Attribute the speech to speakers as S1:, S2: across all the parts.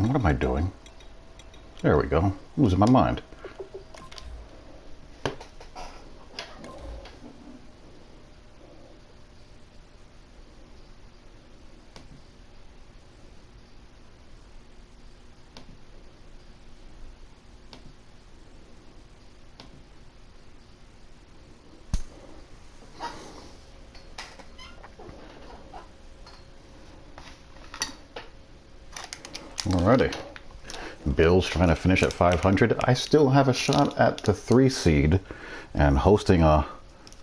S1: What am I doing? There we go. I'm losing my mind. Alrighty. Bills trying to finish at 500. I still have a shot at the 3 seed and hosting a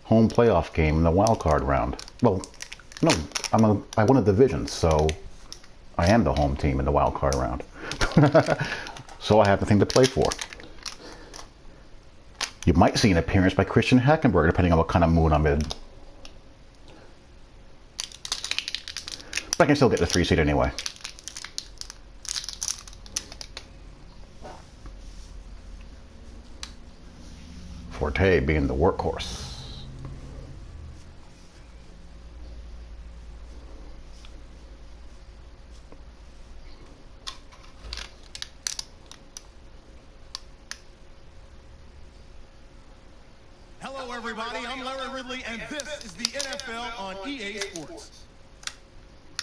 S1: home playoff game in the wild card round. Well, no, I won a division, so I am the home team in the wild card round. So I have nothing to play for. You might see an appearance by Christian Hackenberg, depending on what kind of mood I'm in. But I can still get the 3 seed anyway. Forte being the workhorse.
S2: Hello everybody, I'm Larry Ridley and this is the NFL on EA Sports.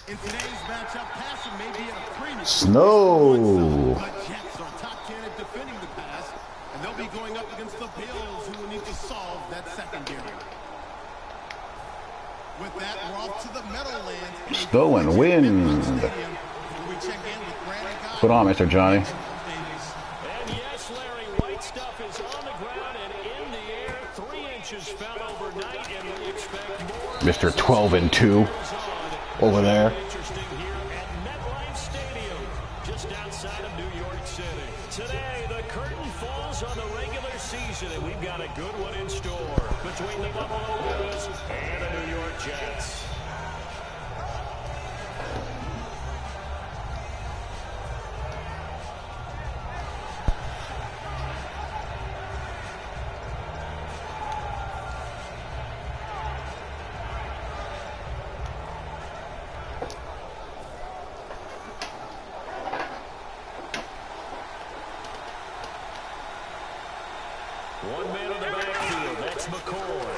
S2: In today's matchup, passing may be at a premium.
S1: Snow!
S2: The Jets are top 10 at defending the pass, and they'll be going up against the Bills, who will need to solve that secondary. With that, we're off to the Meadowlands.
S1: Snow and wind. Put on, Mr. Johnny.
S3: And yes, Larry, white stuff is on the ground and in the air. 3 inches fell overnight, and we expect more.
S1: Mr. 12 and 2 over there.
S3: Interesting here at MetLife Stadium, just outside of New York City. Today, the curtain falls on the regular season, and we've got a good one in store between the Buffalo Bills and the New York Jets. One man in the backfield, that's McCoy.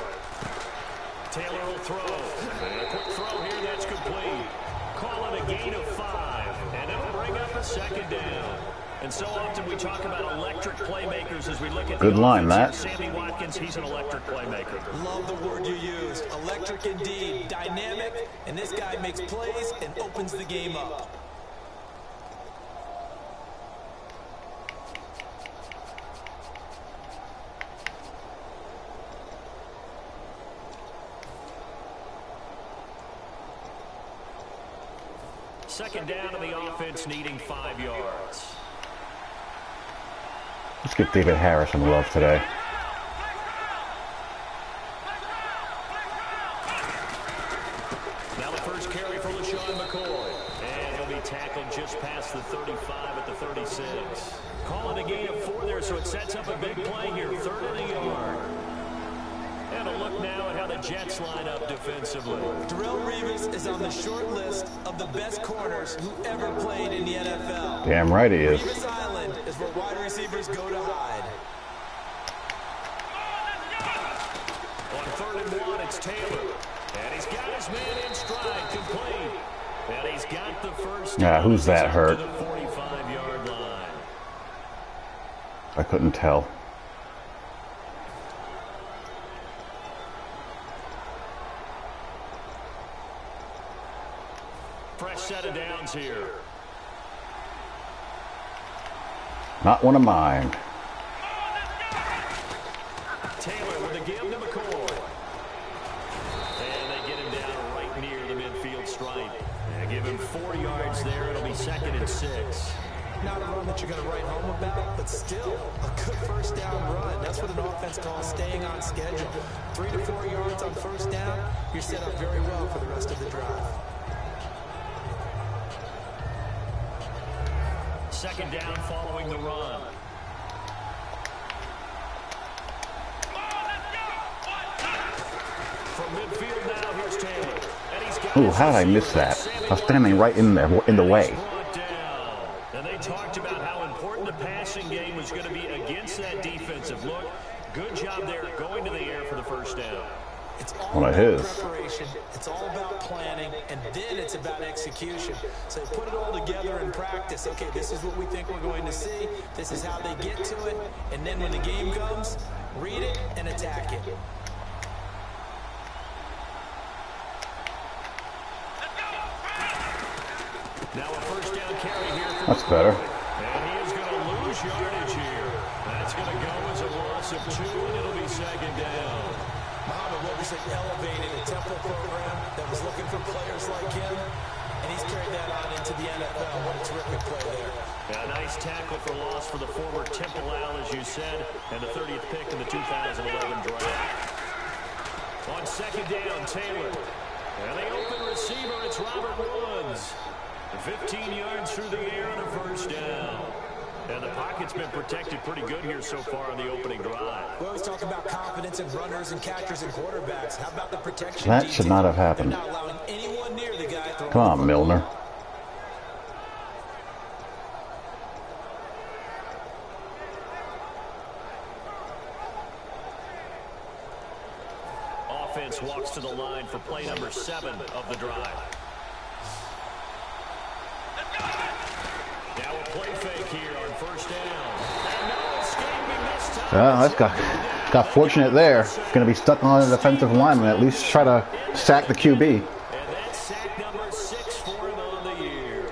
S3: Taylor will throw. And a quick throw here, that's complete. Call it a gain of 5, and it'll bring up a second down. And so often we talk about electric playmakers as we look at
S1: Good line, Matt.
S3: Sammy Watkins, he's an electric playmaker.
S4: Love the word you used. Electric indeed. Dynamic, and this guy makes plays and opens the game up.
S3: Second down, and the offense needing 5 yards.
S1: Let's get David Harris some love today.
S3: Now the first carry for LaShawn McCoy. And he'll be tackled just past the 35 at the 36. Call it a gain of 4 there, so it sets up a big play here. 3rd and a yard. And a look now at how the Jets line up defensively.
S4: Darrelle Revis is on the short list of the best corners who ever played in the NFL.
S1: Damn right he is.
S4: Revis Island is where wide receivers go to hide.
S3: On 3rd and 1, it's Taylor. And he's got his man in stride, complete. And he's got the first down.
S1: Yeah, who's that hurt?
S3: To the 45-yard line.
S1: I couldn't tell.
S3: Fresh set of downs here.
S1: Not one of mine.
S3: Taylor with a give to McCoy. And they get him down right near the midfield stripe. And give him 4 yards there. It'll be 2nd and 6.
S4: Not a run that you're going to write home about, but still a good first down run. That's what an offense calls staying on schedule. 3 to 4 yards on first down, you're set up very well for the rest of the drive.
S3: Second down following the run. From midfield now, here's Taylor. And he's got
S1: Ooh, how did I miss that? I was standing right in there, in the way.
S3: And they talked about how important the passing game was going to be against that defensive look. Good job there going to the air for the first down.
S4: It's all about preparation, it's all about planning, and then it's about execution. So put it all together in practice. Okay, this is what we think we're going to see. This is how they get to it. And then when the game comes, read it and attack it.
S3: Now a first down carry here.
S1: That's better.
S3: And he is going to lose yardage here. That's going to go as a loss of 2, and it'll be second down.
S4: Muhammad, what was it? Elevated a Temple program that was looking for players like him, and he's carried that on into the NFL. What a terrific play there.
S3: Yeah, nice tackle for loss for the former Temple Owl, as you said, and the 30th pick in the 2011 draft. On second down, Taylor. And the open receiver, it's Robert Woods. 15 yards through the air on a first down. And the pocket's been protected pretty good here so far on the opening drive.
S4: We always talk about confidence in runners and catchers and quarterbacks. How about the protection?
S1: That should not have happened.
S4: They're not allowing anyone near the guy.
S1: Come on, Milner.
S3: Offense walks to the line for play number 7 of the drive. Now a play fake here on first down. And no escaping this time.
S1: That's got fortunate there. Going to be stuck on the defensive lineman. At least try to sack the QB.
S3: And that's sack number 6 for him on the year.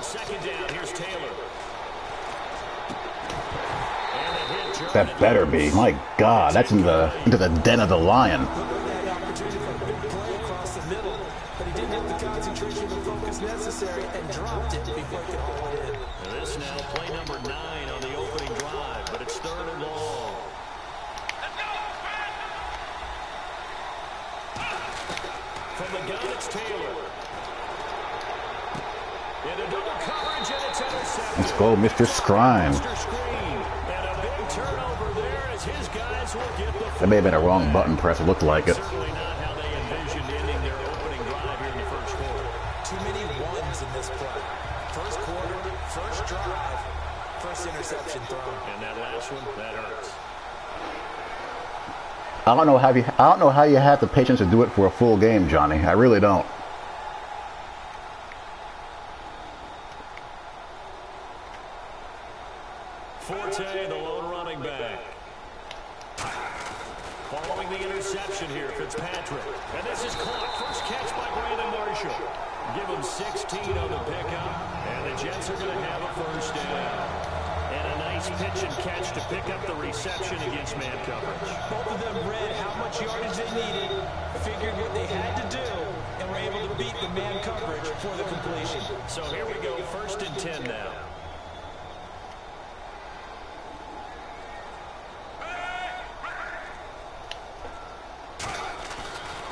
S3: Second down, here's Taylor.
S1: That better be. My God, that's into the den of the lion.
S4: That opportunity for a big play across the middle, but he didn't have the concentration and focus necessary and dropped it before he could haul it in.
S3: And this now play number 9 on the opening drive, but it's 3rd and long. From the gun, it's Taylor. Into double coverage, and it's intercepted.
S1: Let's go, Mr. Scrime.
S3: And a big turnover there as his guys will get the.
S1: That may have been a wrong button press. It looked like it.
S3: Certainly not how they envisioned ending their opening drive here in the first quarter.
S4: Too many ones in this play. First quarter, first drive, first interception thrown.
S3: And that last one, that hurts.
S1: I don't know how you have the patience to do it for a full game, Johnny. I really don't.
S3: Forte, the lone running back. Following the interception here, Fitzpatrick. And this is caught. First catch by Brandon Marshall. Give him 16 on the pickup. And the Jets are going to have a first down. And a nice pitch and catch to pick up the reception against man coverage.
S4: Both of them read how much yardage they needed, figured what they had to do, and were able to beat the man coverage for the completion.
S3: So here we go, 1st and 10 now.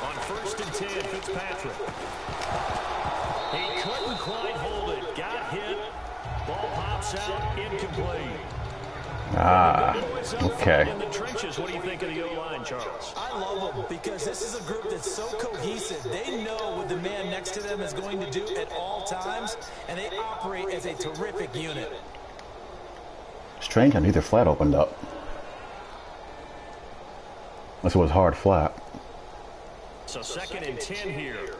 S3: On 1st and 10, Fitzpatrick. He couldn't quite hold it. Got hit. Ball pops out, incomplete.
S1: Okay.
S3: In the trenches, what do you think of the O-line, Charles?
S4: I love them because this is a group that's so cohesive. They know what the man next to them is going to do at all times, and they operate as a terrific unit.
S1: Strange how neither flat opened up. Unless it was hard flat.
S3: So 2nd and 10 here.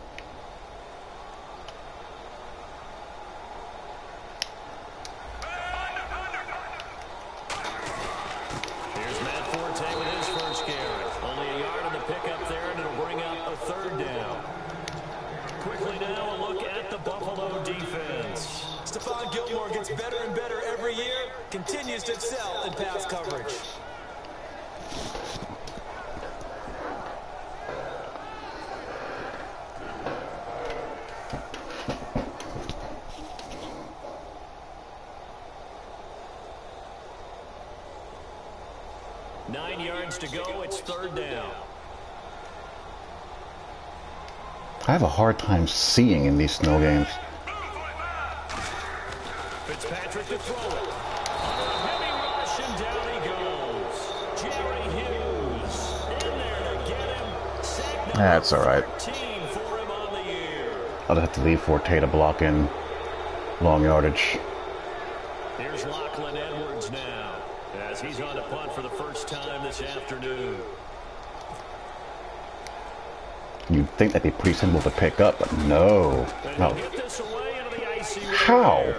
S3: Here's Matt Forte with his first carry. Only a yard on the pickup there, and it'll bring up a 3rd down. Quickly now, a look at the Buffalo defense.
S4: Stephon Gilmore gets better and better every year, continues to excel in pass coverage.
S3: 9 yards to go. It's third down.
S1: I have a hard time seeing in these snow games.
S3: Fitzpatrick to throw it. Under a heavy rush, and down he goes. Jerry Hughes in there to get him. Sack number
S1: That's all right.
S3: 13 for him on the year.
S1: I'll have to leave Forte to block in long yardage.
S3: Here's Lachlan Edwards now, as he's on to punt for the first time this afternoon.
S1: You'd think that'd be pretty simple to pick up, but no. No.
S3: Get this away into the icy
S1: How?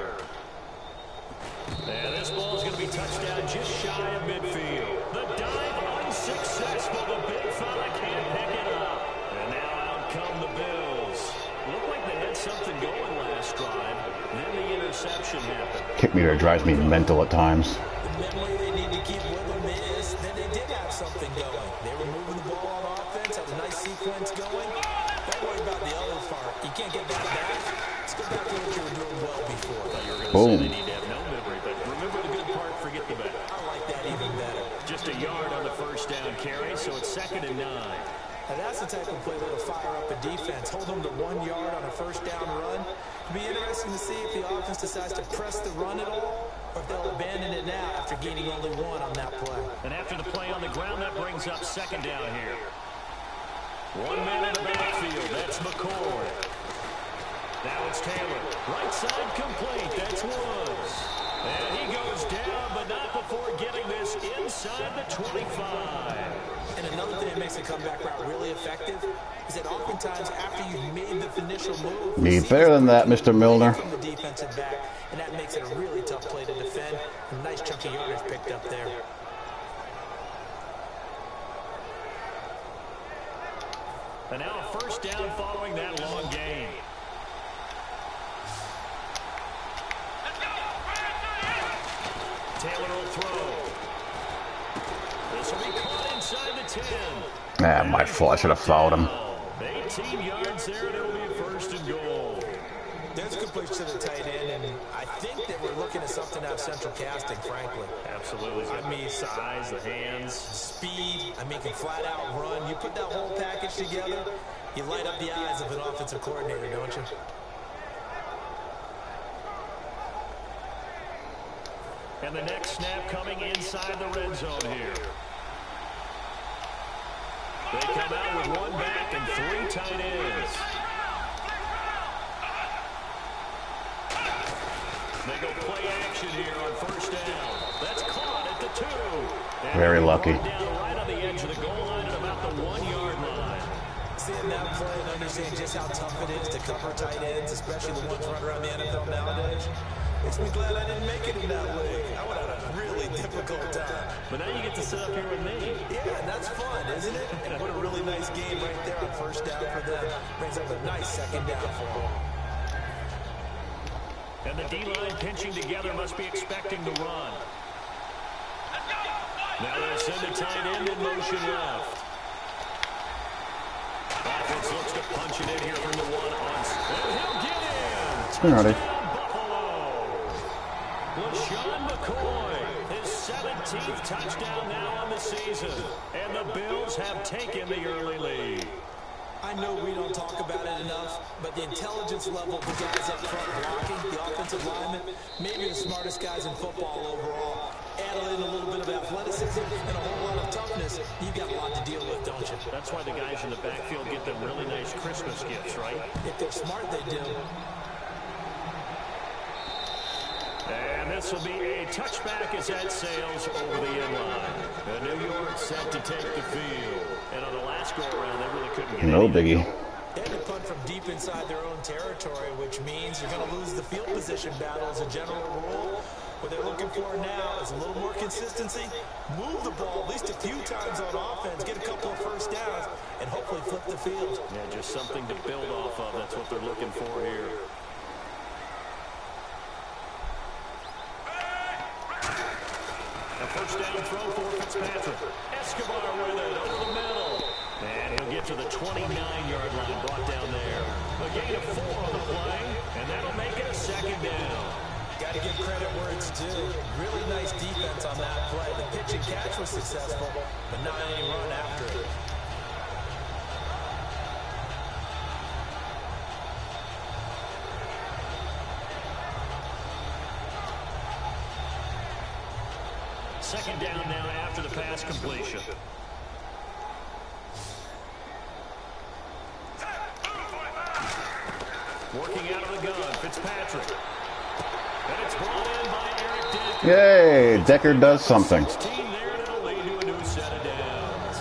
S3: And this ball is going to be touched down just shy of midfield. The dive unsuccessful. The big fella can't pick it up. And now out come the Bills. Looked like they had something going last drive. Then the interception happened.
S1: Kick meter drives me mental at times.
S4: The memory they need to keep with them is that they did have something going. They were moving the ball on offense, had a nice sequence going. Don't worry about the other part. You can't get that back. Let's go back to what you were doing well before.
S1: Boom.
S3: They need to have no memory, but remember the good part, forget the bad.
S4: I like that even better.
S3: Just a yard on the first down carry, so it's 2nd and 9.
S4: Now that's the type of play that'll fire up a defense. Hold them to 1 yard on a first down run. It'll be interesting to see if the offense decides to press the run at all, or if they'll abandon it now after gaining only 1 on that play.
S3: And after the play on the ground, that brings up 2nd down here. 1 man in the backfield. That's McCoy. Now it's Taylor. Right side complete. That's Woods. And he goes down, but not before getting this inside the 25.
S4: And another thing that makes a comeback route really effective is that oftentimes after you've made the initial move,
S1: Need better than that, Mr. Milner.
S4: from the defensive back, and that makes it a really tough play to defend. A nice chunk of yardage picked up there.
S3: And now a first down following that long gain. Taylor will throw. This will be caught inside the 10.
S1: Ah, my fault. I should have fouled him.
S3: 18 yards there, and it'll be a 1st and goal.
S4: There's a completion to the tight end, and I think that we're looking at something out of central casting, frankly.
S3: Absolutely. I mean, size, the hands.
S4: Speed, I mean, can flat out run. You put that whole package together, you light up the eyes of an offensive coordinator, don't you?
S3: And the next snap coming inside the red zone here. They come out with 1 back and 3 tight ends. They go play action here on first down. That's caught at the 2. And
S1: Very lucky.
S3: Down right on the edge of the goal line at about the 1-yard line.
S4: Seeing that play and understanding just how tough it is to cover tight ends, especially the ones running around the NFL nowadays, makes me glad I didn't make it in that league. I would have had a really difficult time.
S3: But now you get to sit up here with me.
S4: Yeah, and that's fun, isn't it? And what a really nice game right there on first down for them. Brings up a nice 2nd down for them.
S3: And the D-line pinching together must be expecting to run. Now they'll send the tight end in motion left. Offense looks to punch it in here from the 1 on. And he'll get in.
S1: Alrighty.
S3: LaShawn McCoy, his 17th touchdown now on the season. And the Bills have taken the early lead.
S4: I know we don't talk about it enough, but the intelligence level of the guys up front blocking, the offensive linemen, maybe the smartest guys in football overall. Add in a little bit of athleticism and a whole lot of toughness, you've got a lot to deal with, don't you?
S3: That's why the guys in the backfield get them really nice Christmas gifts, right?
S4: If they're smart, they do.
S3: And this will be a touchback as that sails over the end line. New York set to take the field. And on the last go-around, they really couldn't get
S1: No
S3: anything.
S1: biggie.
S4: They had to punt from deep inside their own territory, which means you're going to lose the field position battle as a general rule. What they're looking for now is a little more consistency, move the ball at least a few times on offense, get a couple of first downs, and hopefully flip the field.
S3: Yeah, just something to build off of. That's what they're looking for here. A first down throw for Fitzpatrick. Escobar with it over the middle. And he'll get to the 29-yard line, brought down there. A gain of 4 on the play, and that'll make it a 2nd down.
S4: Got to give credit where it's due. Really nice defense on that play. The pitch and catch was successful, but not any run after it.
S3: Second down now after the pass completion. Working out of the gun, Fitzpatrick. And it's brought in by Eric Decker.
S1: Yay, Decker does something.
S3: 16 there, and it'll lead to a new set of downs.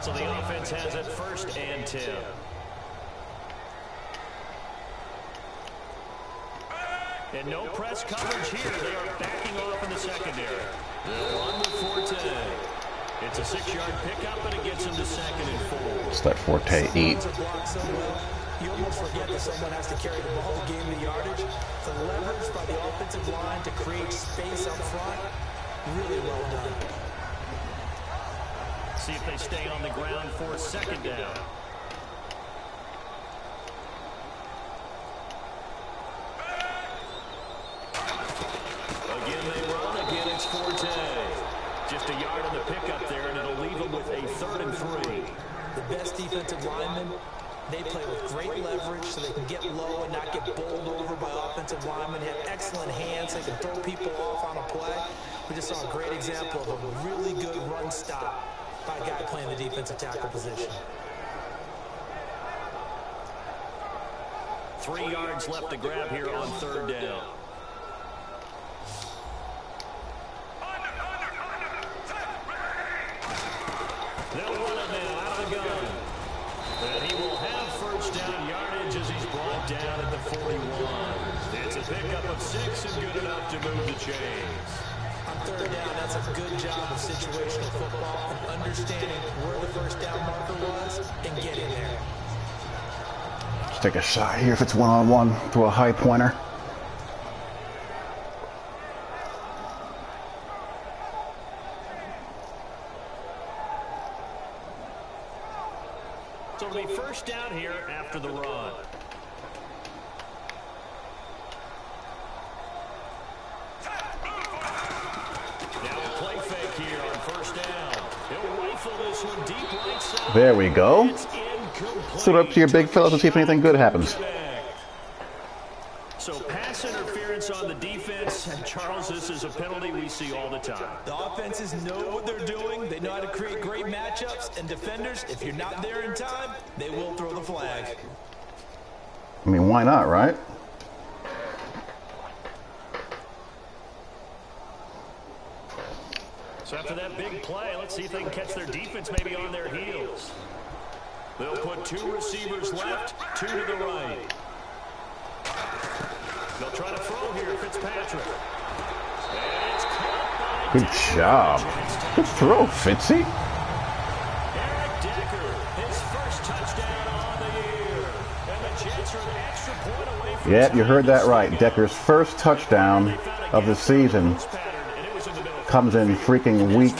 S3: So the offense has it 1st and 10. And no press coverage here. They are backing off in the secondary. They'll run with Forte. It's a 6-yard pickup, and it gets them to 2nd and 4.
S1: Let's let Forte eat.
S4: You almost forget that someone has to carry the ball to gain the yardage. The leverage by the offensive line to create space up front, really well done.
S3: See if they stay on the ground for 2nd down. Again, they run. Again, it's Forte. Just a yard on the pickup there, and it'll leave them with a 3rd and 3.
S4: The best defensive linemen, they play with great leverage so they can get low and not get bowled over by offensive linemen. They have excellent hands. They can throw people off on a play. We just saw a great example of a really good run stop by a guy playing the defensive tackle position.
S3: 3 yards left to grab here on 3rd down. They'll run it now out of the gun. And he will have 1st down yardage as he's brought down at the 41. It's a pickup of 6 and good enough to move the chains.
S4: On 3rd down, that's a good job of situational football and understanding where the 1st down marker was and getting there.
S1: Let's take a shot here if it's one-on-one to a high pointer.
S3: So it'll be 1st down here after the run.
S1: There we go. Suit up to your big fellas and see if anything good happens.
S3: So pass interference on the defense, and Charles, this is a penalty we see all the time.
S4: The offenses know what they're doing. They know how to create great matchups, and defenders, if you're not there in time, they will throw the flag.
S1: I mean, why not, right?
S3: So after that big play, let's see if they can catch their defense maybe on their heels. They'll put 2 receivers left, 2 to the right. They'll try to throw here, Fitzpatrick. And it's caught by
S1: Good job. Good throw, Fitzy.
S3: Eric Decker, his first touchdown on the year. And the chance for an extra point away from
S1: Yep, you heard that right. Decker's first touchdown of the season comes in freaking week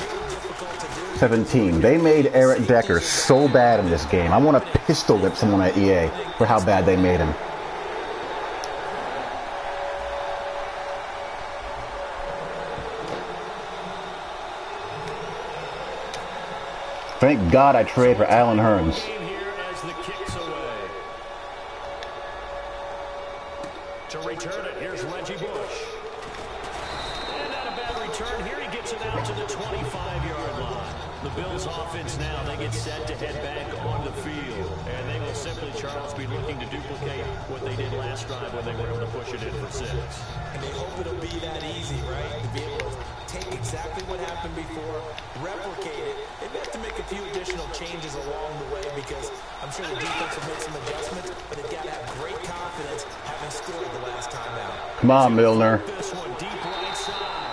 S1: 17. They made Eric Decker so bad in this game. I want to pistol whip someone at EA for how bad they made him. Thank God I traded for Allen Hurns.
S3: To return it, here's Reggie Bush. And not a bad return here. He gets it out to the 25-yard line. The Bills offense now, they get set to head back on the field. And they will simply, Charles, be looking to duplicate what they did last drive when they were able to push it in for 6.
S4: And they hope it'll be that easy, right? To be able to take exactly what happened before, replicate it. They've got to make a few additional changes along the way because I'm sure the defense will make some adjustments, but they've got to have great confidence having scored the last time out.
S1: Come on, Milner.
S3: This one deep right side.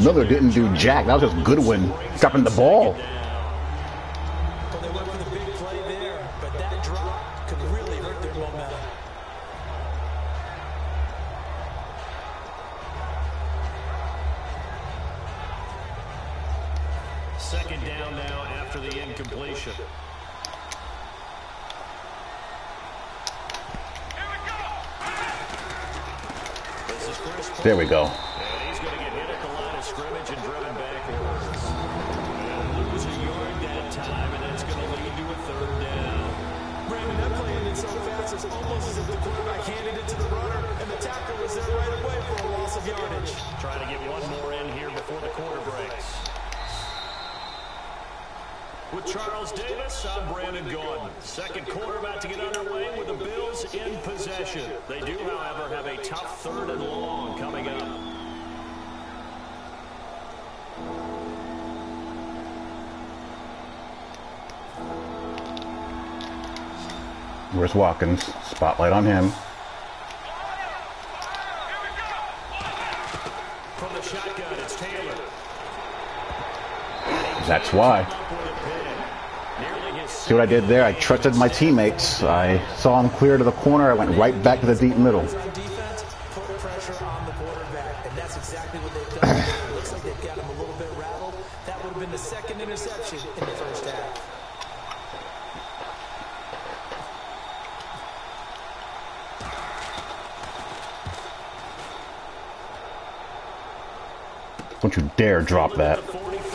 S1: Miller didn't do jack. That was just Goodwin dropping the ball.
S4: drop could really hurt their momentum.
S3: Second down now after the incompletion. This is Chris Paul.
S1: There we go.
S3: And he's going to get hit at the line of scrimmage and driven backwards. And lose a yard that time, and that's going to lead to a third down.
S4: Brandon, that play ended so fast, it's almost as if the quarterback handed it to the runner, and the tackle was there right away for a loss of yardage.
S3: Trying to get one more in here before the quarter breaks. With Charles Davis, I'm Brandon Gordon. Second quarter about to get underway with the Bills in possession. They do, however, have a tough third and long coming up.
S1: Where's Watkins? Spotlight on him.
S3: From the shotgun, it's Taylor.
S1: That's why. See what I did there? I trusted my teammates. I saw him clear to the corner. I went right back to the deep middle.
S4: Defense, put pressure on the quarterback, and that's exactly what they've done. It looks like they've got him a little bit rattled. That would have been the second interception in the first half.
S1: Don't you dare drop that.
S3: 41 yards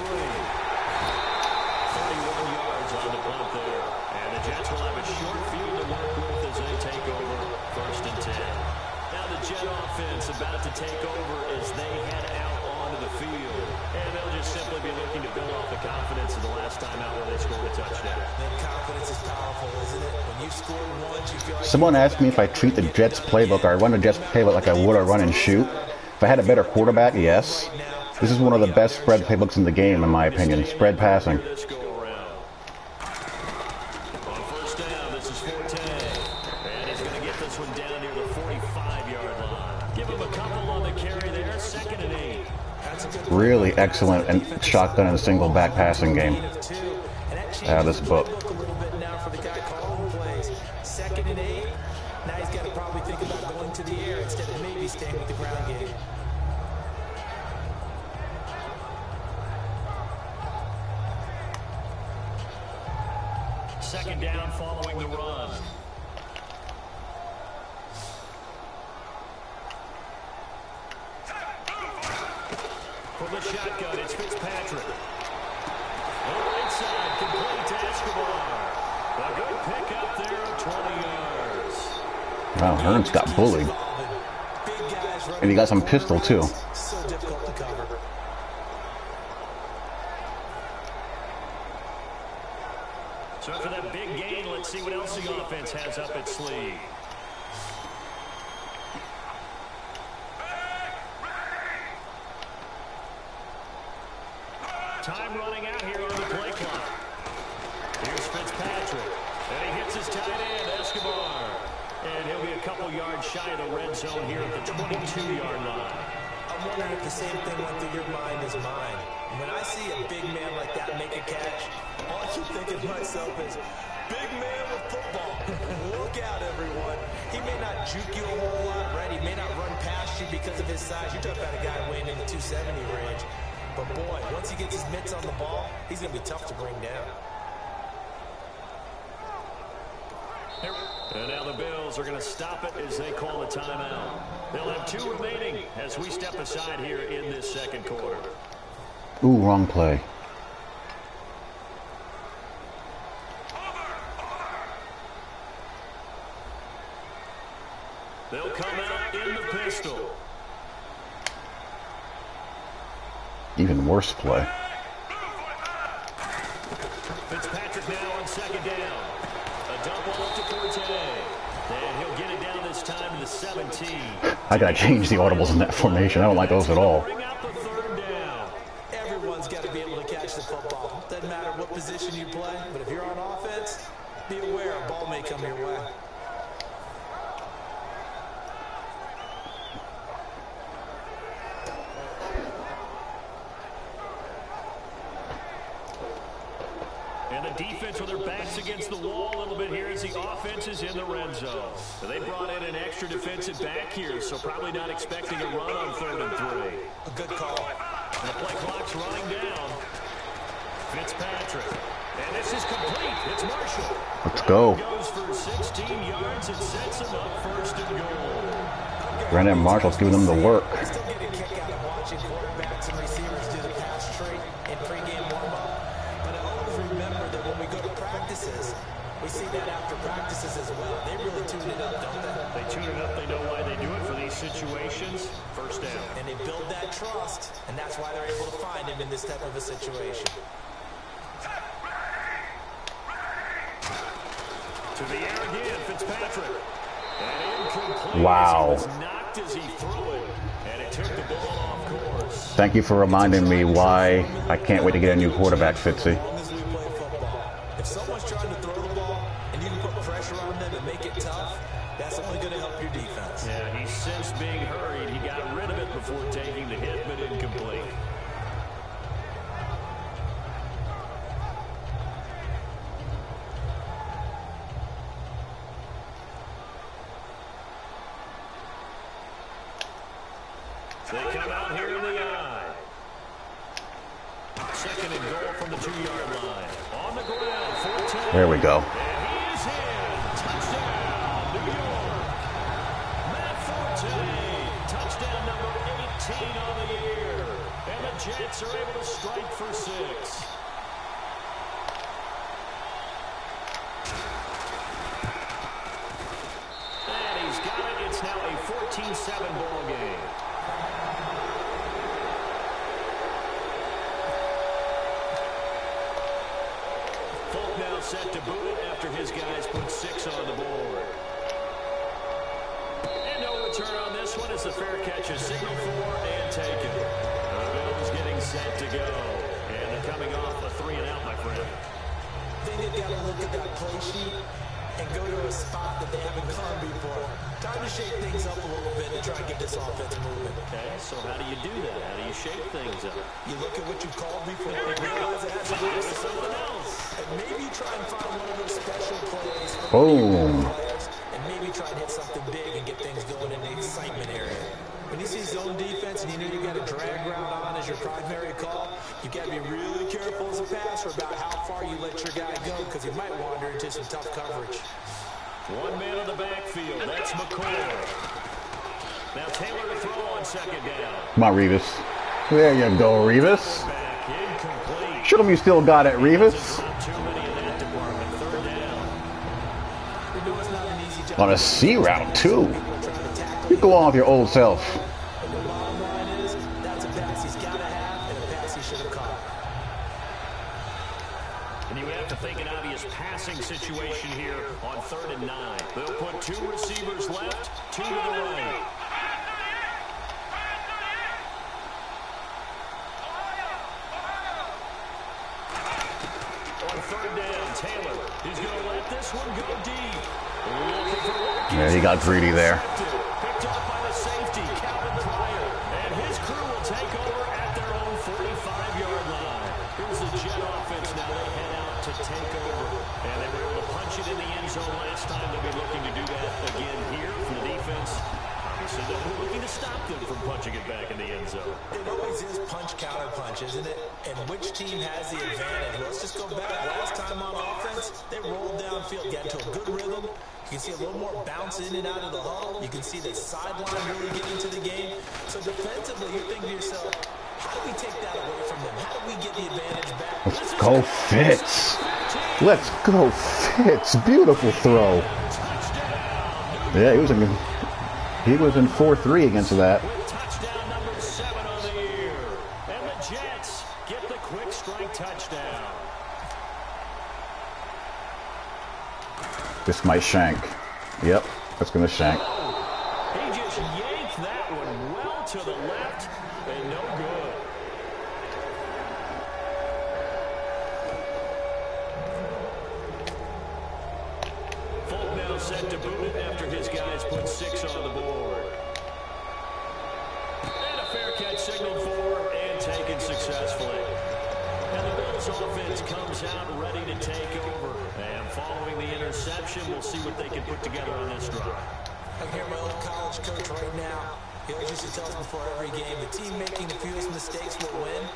S3: on the punt there. And the Jets will have a short field to work with as they take over first and 10. Now the Jet offense about to take over as they head out onto the field. And they'll just simply be looking to build off the confidence of the last time out where they scored a touchdown.
S4: And confidence is powerful, isn't it? When you score once, you feel like...
S1: Someone asked me if I treat the Jets playbook or I run the Jets playbook like I would a run and shoot. If I had a better quarterback, yes. This is one of the best spread playbooks in the game, in my opinion. Spread passing.
S3: On first down, this is Forte. And he's going to get this one down near the 45-yard line. Give him a couple on the carry there. Second and 8.
S1: Really excellent and shotgun and single back passing game. Out of this book.
S4: A little bit now for the guy calling plays. Second and 8. Now he's got to probably think about going to the air instead of maybe staying with the ground game.
S3: Second down following the run. From the shotgun, it's Fitzpatrick. On the right side, complete to Escobar. A good pick up there of 20 yards.
S1: Wow, Hearns got bullied. And he got some pistol, too.
S4: So difficult to cover.
S3: So for that big gain, let's see what else the offense has up its sleeve. Time running out here on the play clock. Here's Fitzpatrick. And he hits his tight end, Escobar. And he'll be a couple yards shy of the red zone here at the 22-yard line.
S4: I'm wondering if the same thing went through your mind as mine. When I see a big man like that make a catch, all I keep thinking to myself is, big man with football. Look out, everyone. He may not juke you a whole lot, right? He may not run past you because of his size. You're talking about a guy weighing in the 270 range. But, boy, once he gets his mitts on the ball, he's going to be tough to bring down.
S3: And now the Bills are going to stop it as they call a timeout. They'll have 2 remaining as we step aside here in this second quarter.
S1: Ooh, wrong play.
S3: They'll come out in the pistol.
S1: Even worse play.
S3: Fitzpatrick now on second down. A dump off to Forte. And he'll get it down this time to the 17.
S1: I gotta change the audibles in that formation. I don't like those at all.
S3: Bring out the third down.
S4: Everyone's got to be able to catch the football. Doesn't matter what position you play, but if you're on offense, be aware a ball may come your way.
S3: And the defense with their backs against the wall a little bit here as the offense is in the red zone. So they brought in an extra defensive back here, so probably not expecting a run on 3rd and 3.
S4: A good call.
S3: And the play clock's running down. Fitzpatrick. And this is complete. It's Marshall.
S1: Let's go.
S3: Goes for 16 yards and sets him up 1st and goal.
S1: Brandon Marshall's giving them the work.
S4: I still get a kick out of watching quarterbacks and receivers do the pass tree in pregame warm-up. But I always remember that when we go to practices, we see that after practices as well. They really tune it up, don't they?
S3: They tune it up. They know why they do it for these situations. 1st down.
S4: And they build that trust, and that's why they're able to find him in this type of a situation.
S3: To the air again, Fitzpatrick. And incomplete.
S1: Wow.
S3: As he was knocked as he threw it, and it took the ball off course.
S1: Thank you for reminding me why I can't wait to get a new quarterback, Fitzy.
S4: As long as we play football, if someone's trying to throw the ball and you can put pressure on them and make it tough, that's only going to help your defense.
S3: Yeah, he sensed being hurried. He got rid of it before taking the hit, but incomplete. They come out here in the eye. 2nd and goal from the 2-yard line. On the ground, 14.
S1: There we go.
S3: And he is in. Touchdown, New York. Matt Forte. Touchdown number 18 on the year. And the Jets are able to strike for 6. And he's got it. It's now a 14-7 ball game. Now set to boot it after his guys put 6 on the board. And no return on this one as the fair catch is signaled for and taken. The Bills getting set to go. And they're coming off a 3-and-out, my friend.
S4: I think they've got to look at that play sheet and go to a spot that they haven't gone before. Time to shake things up a little bit and try and get this offense moving.
S3: Okay, so how do you do that? How do you shake things up?
S4: You look at what you called before and realize it hasn't worked.
S3: Something else.
S4: And maybe try and find one of those special plays.
S1: Boom.
S4: And maybe try and hit something big and get things going in the excitement area. When you see zone defense and you know you got a drag route on as your primary call, you got to be really careful as a passer about how far you let your guy go because you might wander into some tough coverage.
S3: One man on the backfield. That's McCoy. Now Taylor to throw on 2nd down.
S1: Come on, Revis. There you go, Revis.
S3: Back incomplete.
S1: Show them you still got it, Revis.
S3: Not too many in that department. 3rd down.
S4: We know it's not an easy job.
S1: On a C route, too. You go on with your old self.
S4: And the bottom line is, that's a pass he's got to have and a pass he should have caught.
S3: And you would have to think an obvious passing situation here on 3rd and 9. They'll put 2 receivers left, 2 to the right. On 3rd down, Taylor. He's going to let this one go deep.
S1: Yeah, he got greedy there.
S3: Picked up by the safety, Calvin Pryor. And his crew will take over at their own 45-yard line. Here's the Jet offense now. They head out to take over. And they were able to punch it in the end zone last time. They'll be looking to do that again here from the defense. Obviously, they'll be looking to stop them from punching it back in the end zone.
S4: It always is punch-counter-punch, isn't it? And which team has the advantage? Let's just go back. Last time on offense, they rolled downfield, got into a good rhythm. You can see a little more bounce in and out of the huddle. You can see the sideline really get into the game. So defensively, you're thinking to yourself, how do we take that away from them? How do we get the advantage back?
S1: Let's go, Fitz. Let's go, Fitz. Beautiful throw. Yeah, he was in 4-3 against that.
S3: With touchdown number 7 on the year. And the Jets get the quick strike touchdown.
S1: This might shank. Yep, that's going to shank.
S3: He just yanked that one well to the left and no good. Folk now set to boot it after his guys put 6 on the board. And a fair catch signaled for and taken successfully. And the Bills offense comes out ready to take over. And following the interception, we'll see what they can put together on this drive.
S4: I hear my old college coach right now. He always used to tell us before every game, the team making the fewest mistakes will win.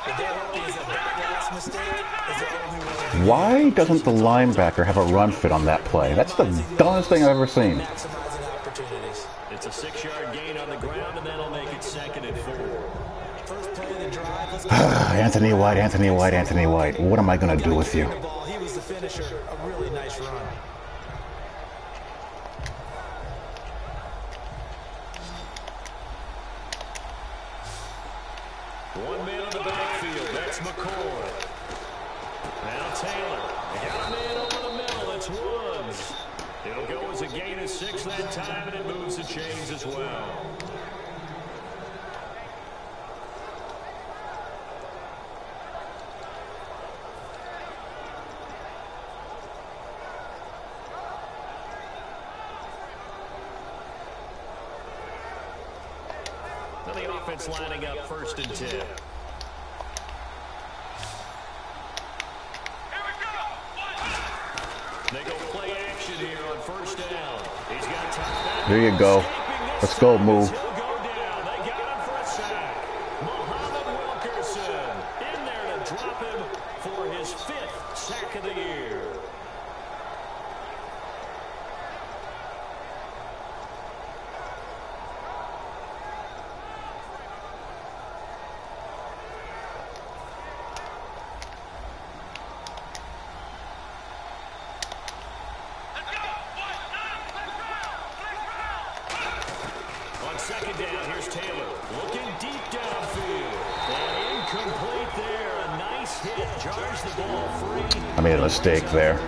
S4: But they're hoping is that last mistake is their only one.
S1: Why doesn't the linebacker have a run fit on that play? That's the dumbest thing I've ever seen.
S4: Maximizing opportunities.
S3: It's a 6-yard gain on the ground, and that'll make it 2nd and 4.
S4: First play of the drive. Let's
S1: Anthony White, Anthony White, Anthony White. What am I going to do with you?
S4: He was the finisher. A really nice run.
S3: One man in the backfield. That's McCoy. Now Taylor. They got a man over the middle. It's Woods. It'll go as a gain of 6 that time, and it moves the chains as well. Now the offense lining up 1st and 10. They go play action here on 1st down. He's got time.
S1: There you go. Let's go, move.
S3: He'll go down. They got him for a sack. Muhammad Wilkerson in there to drop him for his 5th sack of the year. On 2nd down, here's Taylor looking deep downfield. And incomplete there. A nice hit. Jars the ball free.
S1: I made a mistake there.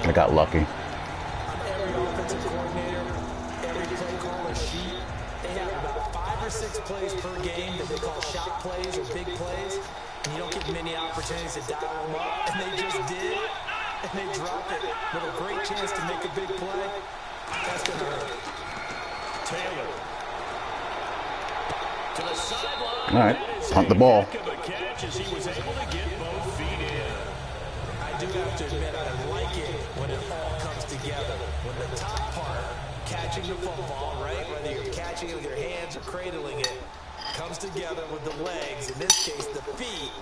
S1: I got lucky.
S4: Every offensive coordinator, every play caller sheet, they have about 5 or 6 plays per game that they call shot plays or big plays. And you don't get many opportunities to dial them up. And they just did. And they dropped it with a great chance to make a big play. That's going to hurt.
S3: Taylor. To the sideline.
S1: All right, punt the ball.
S3: Heck of a catch as he was able to get both feet in.
S4: I do have to admit, I like it when it all comes together. When the top part, catching the football, right, whether you're catching it with your hands or cradling it, comes together with the legs, in this case the feet,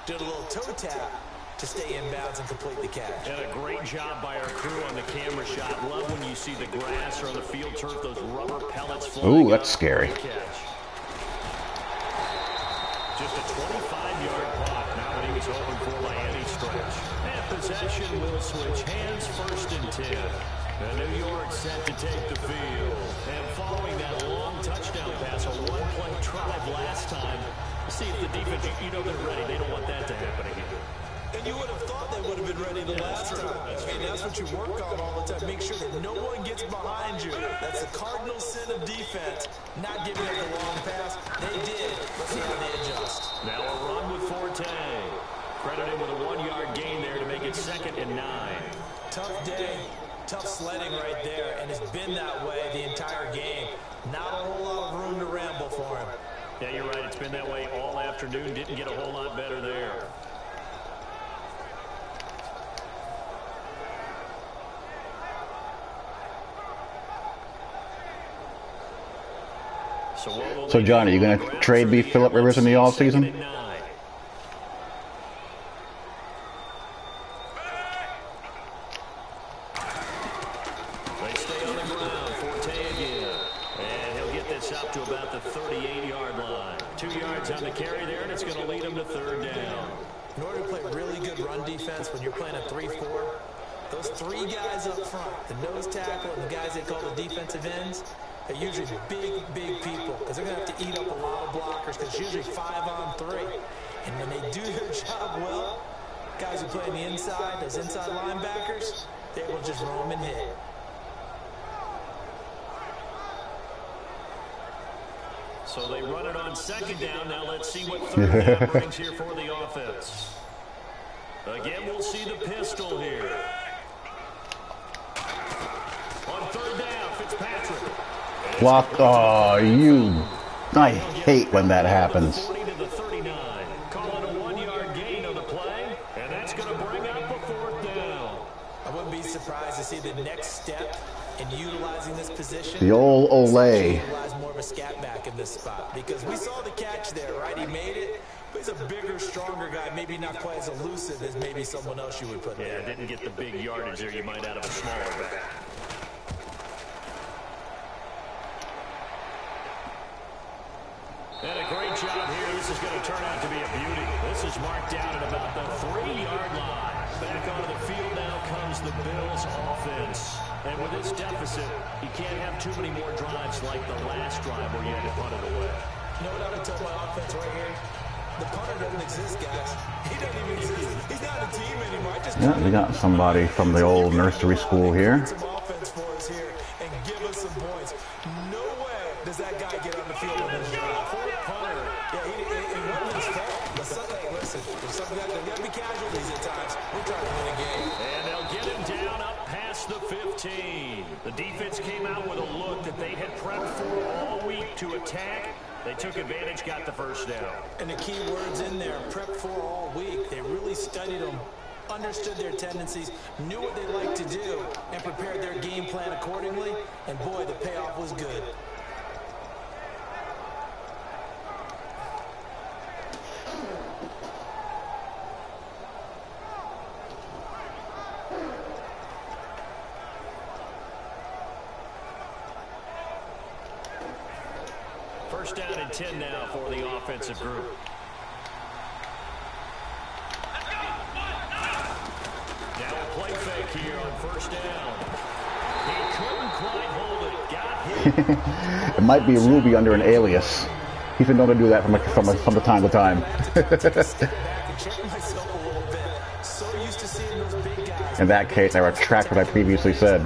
S4: did a little toe tap to stay in bounds and complete the catch.
S3: And a great job by our crew on the camera shot. Love when you see the grass or the field turf, those rubber pellets flying.
S1: Ooh, that's scary.
S3: Just a 25-yard pop, not what he was hoping for by any stretch. And possession will switch hands 1st and 10. And New York set to take the field. And following that long touchdown pass, a one-play drive last time, see if the defense, you know they're ready. They don't want that to happen again.
S4: And you would have thought they would have been ready the last time. That's what you work on all the time. Make sure that no one gets behind you. That's the cardinal sin of defense, not giving up the long pass. They did. Let's see how they adjust.
S3: Now a run with Forte. Credited with a 1-yard gain there to make it 2nd and 9.
S4: Tough day, tough sledding right there, and it's been that way the entire game. Not a whole lot of room to ramble for him.
S3: Yeah, you're right. It's been that way all afternoon. Didn't get a whole lot better there.
S1: So, John, are you going to trade me Phillip Rivers in the offseason?
S3: They stay on the ground. Forte again. And he'll get this up to about the 38-yard line. 2 yards on the carry there, and it's going to lead him to 3rd down.
S4: In order to play really good run defense when you're playing a 3-4, those 3 guys up front, the nose tackle and the guys they call the defensive ends, they're usually big people because they're going to have to eat up a lot of blockers because it's usually 5-on-3. And when they do their job well, guys who play on the inside, those inside linebackers, they will just roam and hit.
S3: So they run it on 2nd down. Now let's see what 3rd down brings here for the offense. Again, we'll see the pistol here. On 3rd down, Fitzpatrick.
S1: Block. Oh, you. I hate when that happens.
S3: 40 to the 39. Calling a 1-yard gain on the play. And that's going to bring up a
S4: wouldn't be surprised to see the next step in utilizing this position.
S1: The old Olay.
S4: Utilize more of a scat back in this spot, because we saw the catch there, right? He made it, but he's a bigger, stronger guy, maybe not quite as elusive as maybe someone else you would put there.
S3: Yeah, didn't get the big yardage there you might out of a smaller back. And a great job here. This is going to turn out to be a beauty. This is marked out at about the 3-yard line. Back onto the field now comes the Bills offense. And with this deficit, you can't have too many more drives like the last drive where you had to punt it away.
S4: You know what I would tell my offense right here? The punter doesn't exist, guys. He doesn't even exist. He's not a team anymore.
S1: Yeah, we got somebody from the old nursery school here.
S4: Some offense for us here and give us some points. No way does that guy get on the field on this drive. Poor punter. Yeah, it wasn't his fault. But listen, there's something that there got to be casualties at times. We're trying to win a game.
S3: And they'll get him down up past the 15. The defense came out with a look that they had prepped for all week to attack. They took advantage, got the first down.
S4: And the key words in there, prepped for all week. They really studied them, understood their tendencies, knew what they liked to do, and prepared their game plan accordingly. And boy, the payoff was good.
S3: First down and 10 now for the offensive group. Now a play fake here on first down. He couldn't quite hold it. Got hit.
S1: It might be Ruby under an alias. He's been known to do that from the time to time. In that case, I retract what I previously said.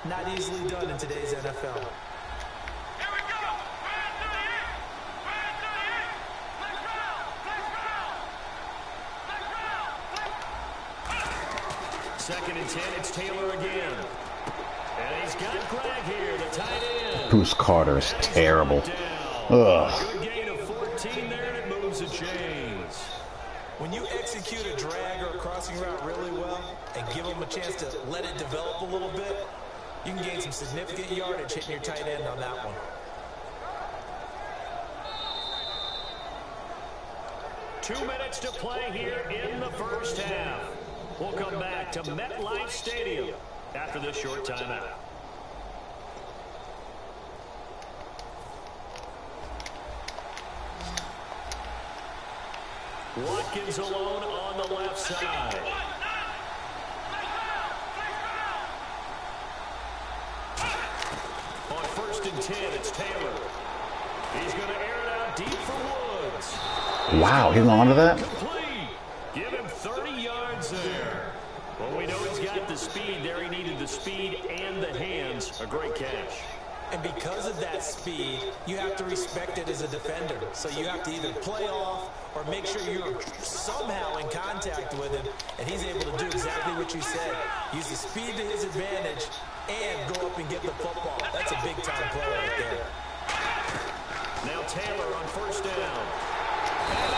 S4: Not easily done in today's NFL.
S3: Second and 10, it's Taylor again. And he's got Greg here, the tight end.
S1: Bruce Carter is terrible. Ugh.
S3: Good gain of 14 there, and it moves the chains.
S4: When you execute a drag or a crossing route really well and give them a chance to let it develop a little bit, you can gain some significant yardage hitting your tight end on that one.
S3: 2 minutes to play here in the first half. We'll come back to MetLife Stadium after this short timeout. Watkins alone on the left side. On first and 10, it's Taylor. He's going to air it out deep for Woods.
S1: Wow, he's on to that?
S3: Complete. Give him 30 yards there. Well, we know he's got the speed there. He needed the speed and the hands. A great catch.
S4: And because of that speed, you have to respect it as a defender. So you have to either play off or make sure you're somehow in contact with him, and he's able to do exactly what you said. Use the speed to his advantage and go up and get the football. That's a big-time play right there.
S3: Now Taylor on first down.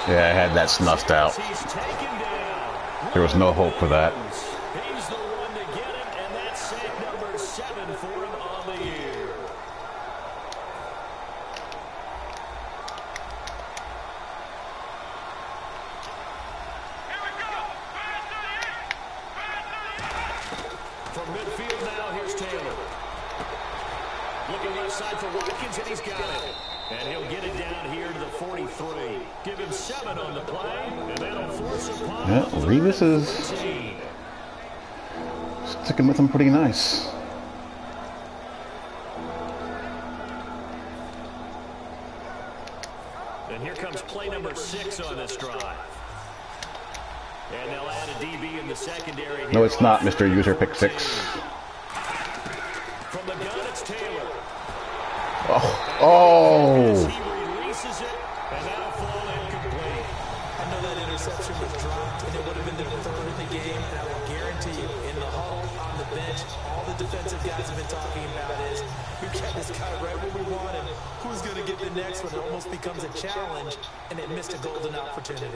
S1: Yeah, I had that snuffed out.
S3: He's taken down.
S1: There was no hope for that.
S3: He's the one to get it, and that's sack number 7 for him on the year. From midfield now, here's Taylor. Looking left side for Watkins, and he's got it. And he'll get it down here to the 43. Give him 7 on the play, and that'll force a punt.
S1: Yeah, Revis is sticking with him pretty nice.
S3: And here comes play number 6 on this drive. And they'll add a DB in the secondary here.
S1: No, it's not, Mr. User Pick 6.
S3: From the gun, it's Taylor.
S1: Oh.
S3: He releases it, and that'll fall incomplete.
S4: I know that interception was dropped, and it would have been their third in the game. And I will guarantee you, in the huddle, on the bench, all the defensive guys have been talking about is, who got this guy right where we want him? Who's going to get the next one? It almost becomes a challenge, and they missed a golden opportunity.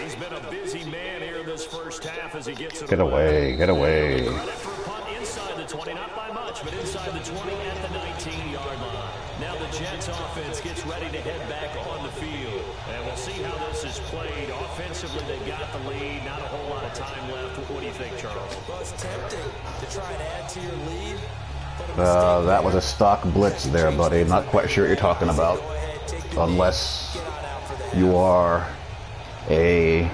S3: He's been a busy man here this first half as he gets it.
S1: Get away, get away.
S3: Credit for a punt inside the 20, not by much, but inside the 20 at the 19-yard line. Now the Jets offense gets ready to head back on the field. And we'll see how this is played. Offensively, they got the lead. Not a whole lot of time left. What do you think, Charles?
S4: Well, it's tempting to try and add to your lead.
S1: That was a stock blitz there, buddy. Not quite sure what you're talking about. Unless you are a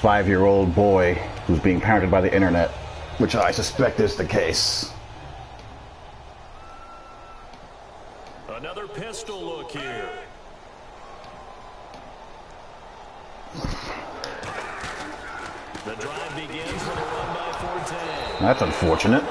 S1: 5-year-old boy who's being parented by the internet, which I suspect is the case.
S3: Another pistol look here. The drive begins with a run by Forte.
S1: That's unfortunate.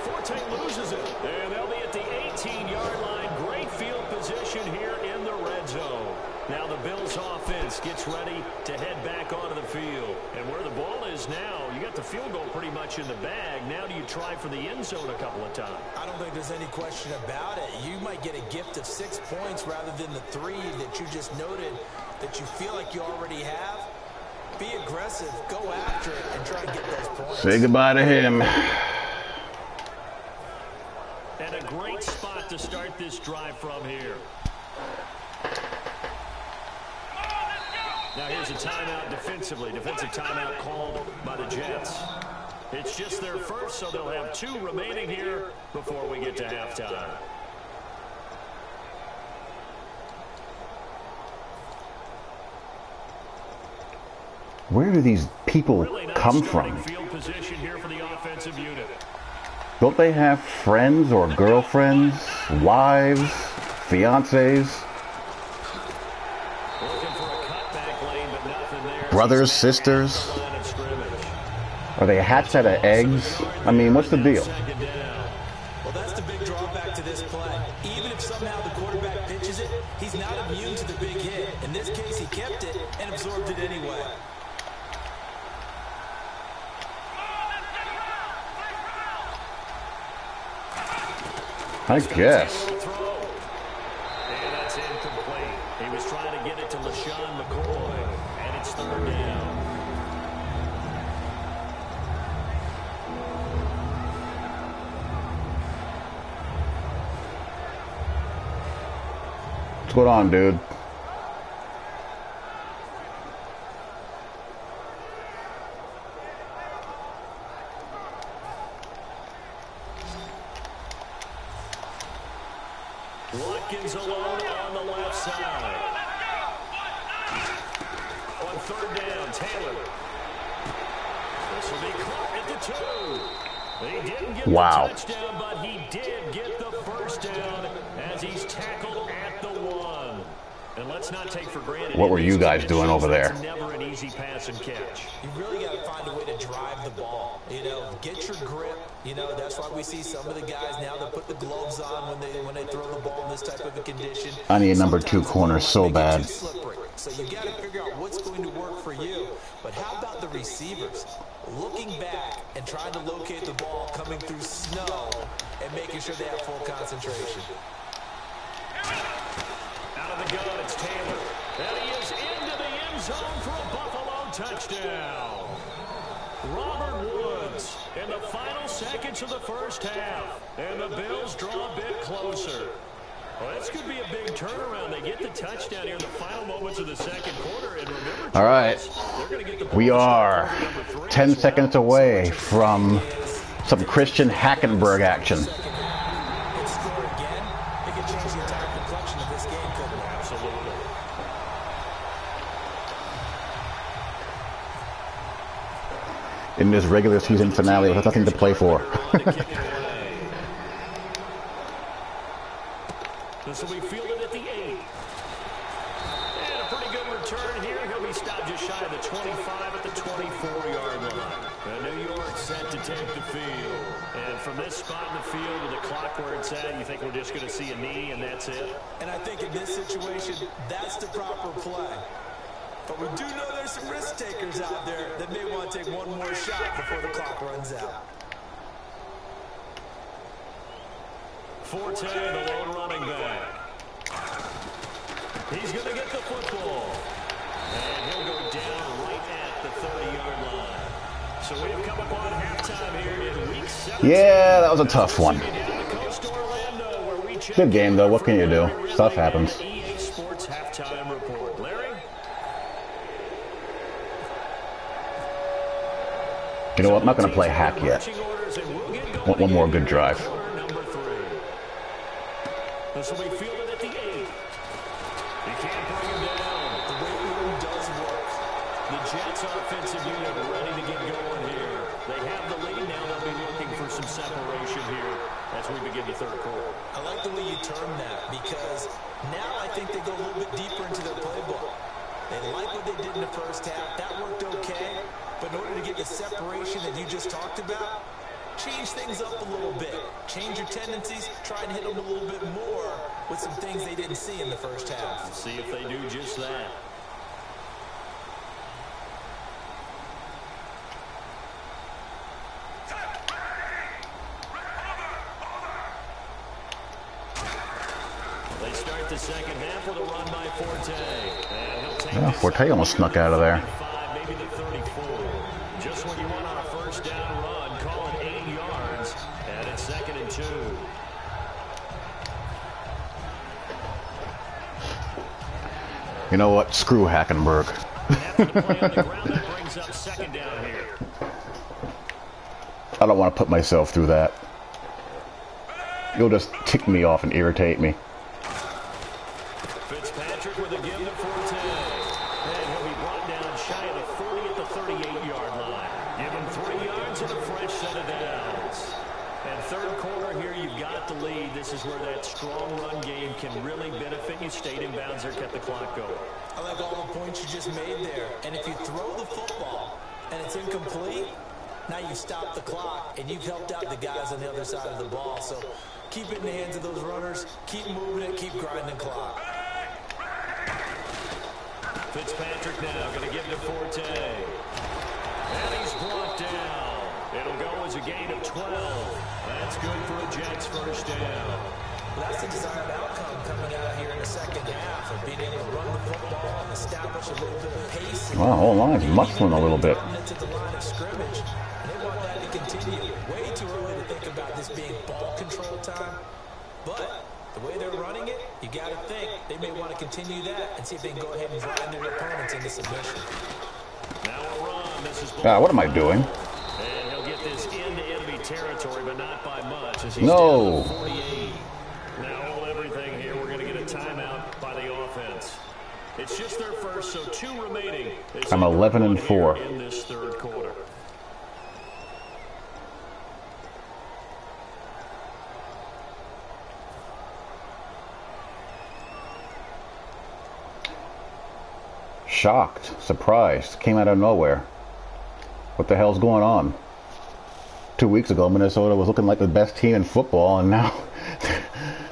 S3: Forte loses it. And they'll be at the 18-yard line. Great field position here in the red zone. Now the Bills offense gets ready to head back onto the field. And where the ball is now, you got the field goal pretty much in the bag. Now do you try for the end zone a couple of times?
S4: I don't think there's any question about it. You might get a gift of 6 points rather than the 3 that you just noted that you feel like you already have. Be aggressive, go after it, and try and get those points.
S1: Say goodbye to him.
S3: And a great spot to start this drive from here. Now here's a timeout defensively. Defensive timeout called by the Jets. It's just their first, so they'll have 2 remaining here before we get to halftime.
S1: Where do these people come from?
S3: Field position here for the offensive unit.
S1: Don't they have friends or girlfriends, wives, fiancés? Brothers, sisters? Are they hatched out of eggs? I mean, what's the deal?
S4: Well, that's the big drawback to this play. Even if somehow the quarterback pitches it, he's not immune to the big hit. In this case, he kept it and absorbed it anyway.
S1: I guess.
S3: And that's incomplete. He was trying to get it to LaShawn McCoy, and it's 3rd down.
S1: What's going on, dude?
S3: Watkins alone on the left side. On 3rd down, Taylor. This will be caught at the 2. He didn't get the touchdown, but he did get the first down as he's tackled at the 1. And let's not take for granted.
S1: What were you guys doing over there?
S3: It's never an easy pass and catch.
S4: You really got to find a way to drive the ball. You know, get your grip. You know, that's why we see some of the guys now that put the gloves on when they throw the ball in this type of a condition.
S1: I need a number 2 corner so bad.
S4: So you got to figure out what's going to work for you. But how about the receivers? Looking back and trying to locate the ball coming through snow and making sure they have full concentration.
S3: Out of the gun, it's Taylor. And he is into the end zone for a Buffalo touchdown. Robert Woods in the final seconds of the first half. And the Bills draw a bit closer. Well, this could be a big turnaround. They get the touchdown here in the final moments of the second quarter. And remember,
S1: all right, we are 10 seconds away from some Christian Hackenberg action. In this regular season finale with nothing to play for.
S3: This will be fielded at the 8. And a pretty good return here. He'll be stopped just shy of the 25 at the 24-yard line. New York set to take the field. And from this spot in the field with the clock where it's at, you think we're just going to see a knee and that's it?
S4: And I think in this situation, that's the proper play. But we do know there's some risk takers out there that may want to take one more shot before the clock runs out.
S3: Forte, the lone running back. He's going to get the football. And he'll go down right at the 30-yard line. So we've come upon halftime here in week 17.
S1: Yeah, that was a tough one. Good game, though. What can you do? Stuff happens.
S3: EA Sports halftime report. Larry?
S1: You know what? I'm not going to play hack yet. Want one more good drive.
S3: This will be fielded at the 8. He can't bring him down.
S4: The weight room does work.
S3: The Jets offensive unit ready to get going here. They have the lead. Now they'll be looking for some separation here as we begin the third quarter.
S4: I like the way you term that because now I think they go a little bit deeper into their playbook. They like what they did in the first half. That worked okay. But in order to get the separation that you just talked about, change things up a little bit. Change your tendencies. Try and hit them a little bit more with some things they didn't see in the first half.
S3: Let's see if they do just that. They start the second half with a run by Forte. And he'll take
S1: Yeah, Forte almost snuck out of there.
S3: maybe the 34. Just when you want on a first down run, call it 8 yards. And it's 2nd and 2.
S1: You know what? Screw Hackenberg.
S3: After the play on the ground, that brings up 2nd down here.
S1: I don't want to put myself through that. You'll just tick me off and irritate me.
S3: Fitzpatrick with a give to Forte. And he'll be brought down shy of the 40 at the 38-yard line. Give him 3 yards and a fresh set of downs. And third quarter here, you've got the lead. This is where that strong run game can really benefit you. Stayed in bounds or kept the clock going.
S4: I like all the points you just made there. And if you throw the football and it's incomplete, now you stop the clock and you've helped out the guys on the other side of the ball. So keep it in the hands of those runners. Keep moving it. Keep grinding the clock.
S3: Fitzpatrick now going to give to Forte. And he's brought down. It'll go as a gain of 12. That's good for a Jets first down.
S4: Well, that's the desired outcome coming out here in the second half of being able to run the football and establish a little bit of pace.
S1: Wow, whole line's muffling a little bit.
S4: To the line of scrimmage. And they want that to continue. Way too early to think about this being ball control time. But the way they're running it, you got to think they may want to continue that and see if they can go ahead and drive their opponents into submission.
S3: Now a run. This is
S1: What am I doing?
S3: and he'll get this into enemy territory, but not by much. As he's
S1: No.
S3: down to 48. Now hold everything here. We're going to get a timeout by the offense. It's just their first, so 2 remaining.
S1: I'm 11 and 4.
S3: In this third quarter.
S1: Shocked, surprised, came out of nowhere. What the hell's going on? 2 weeks ago, Minnesota was looking like the best team in football, and now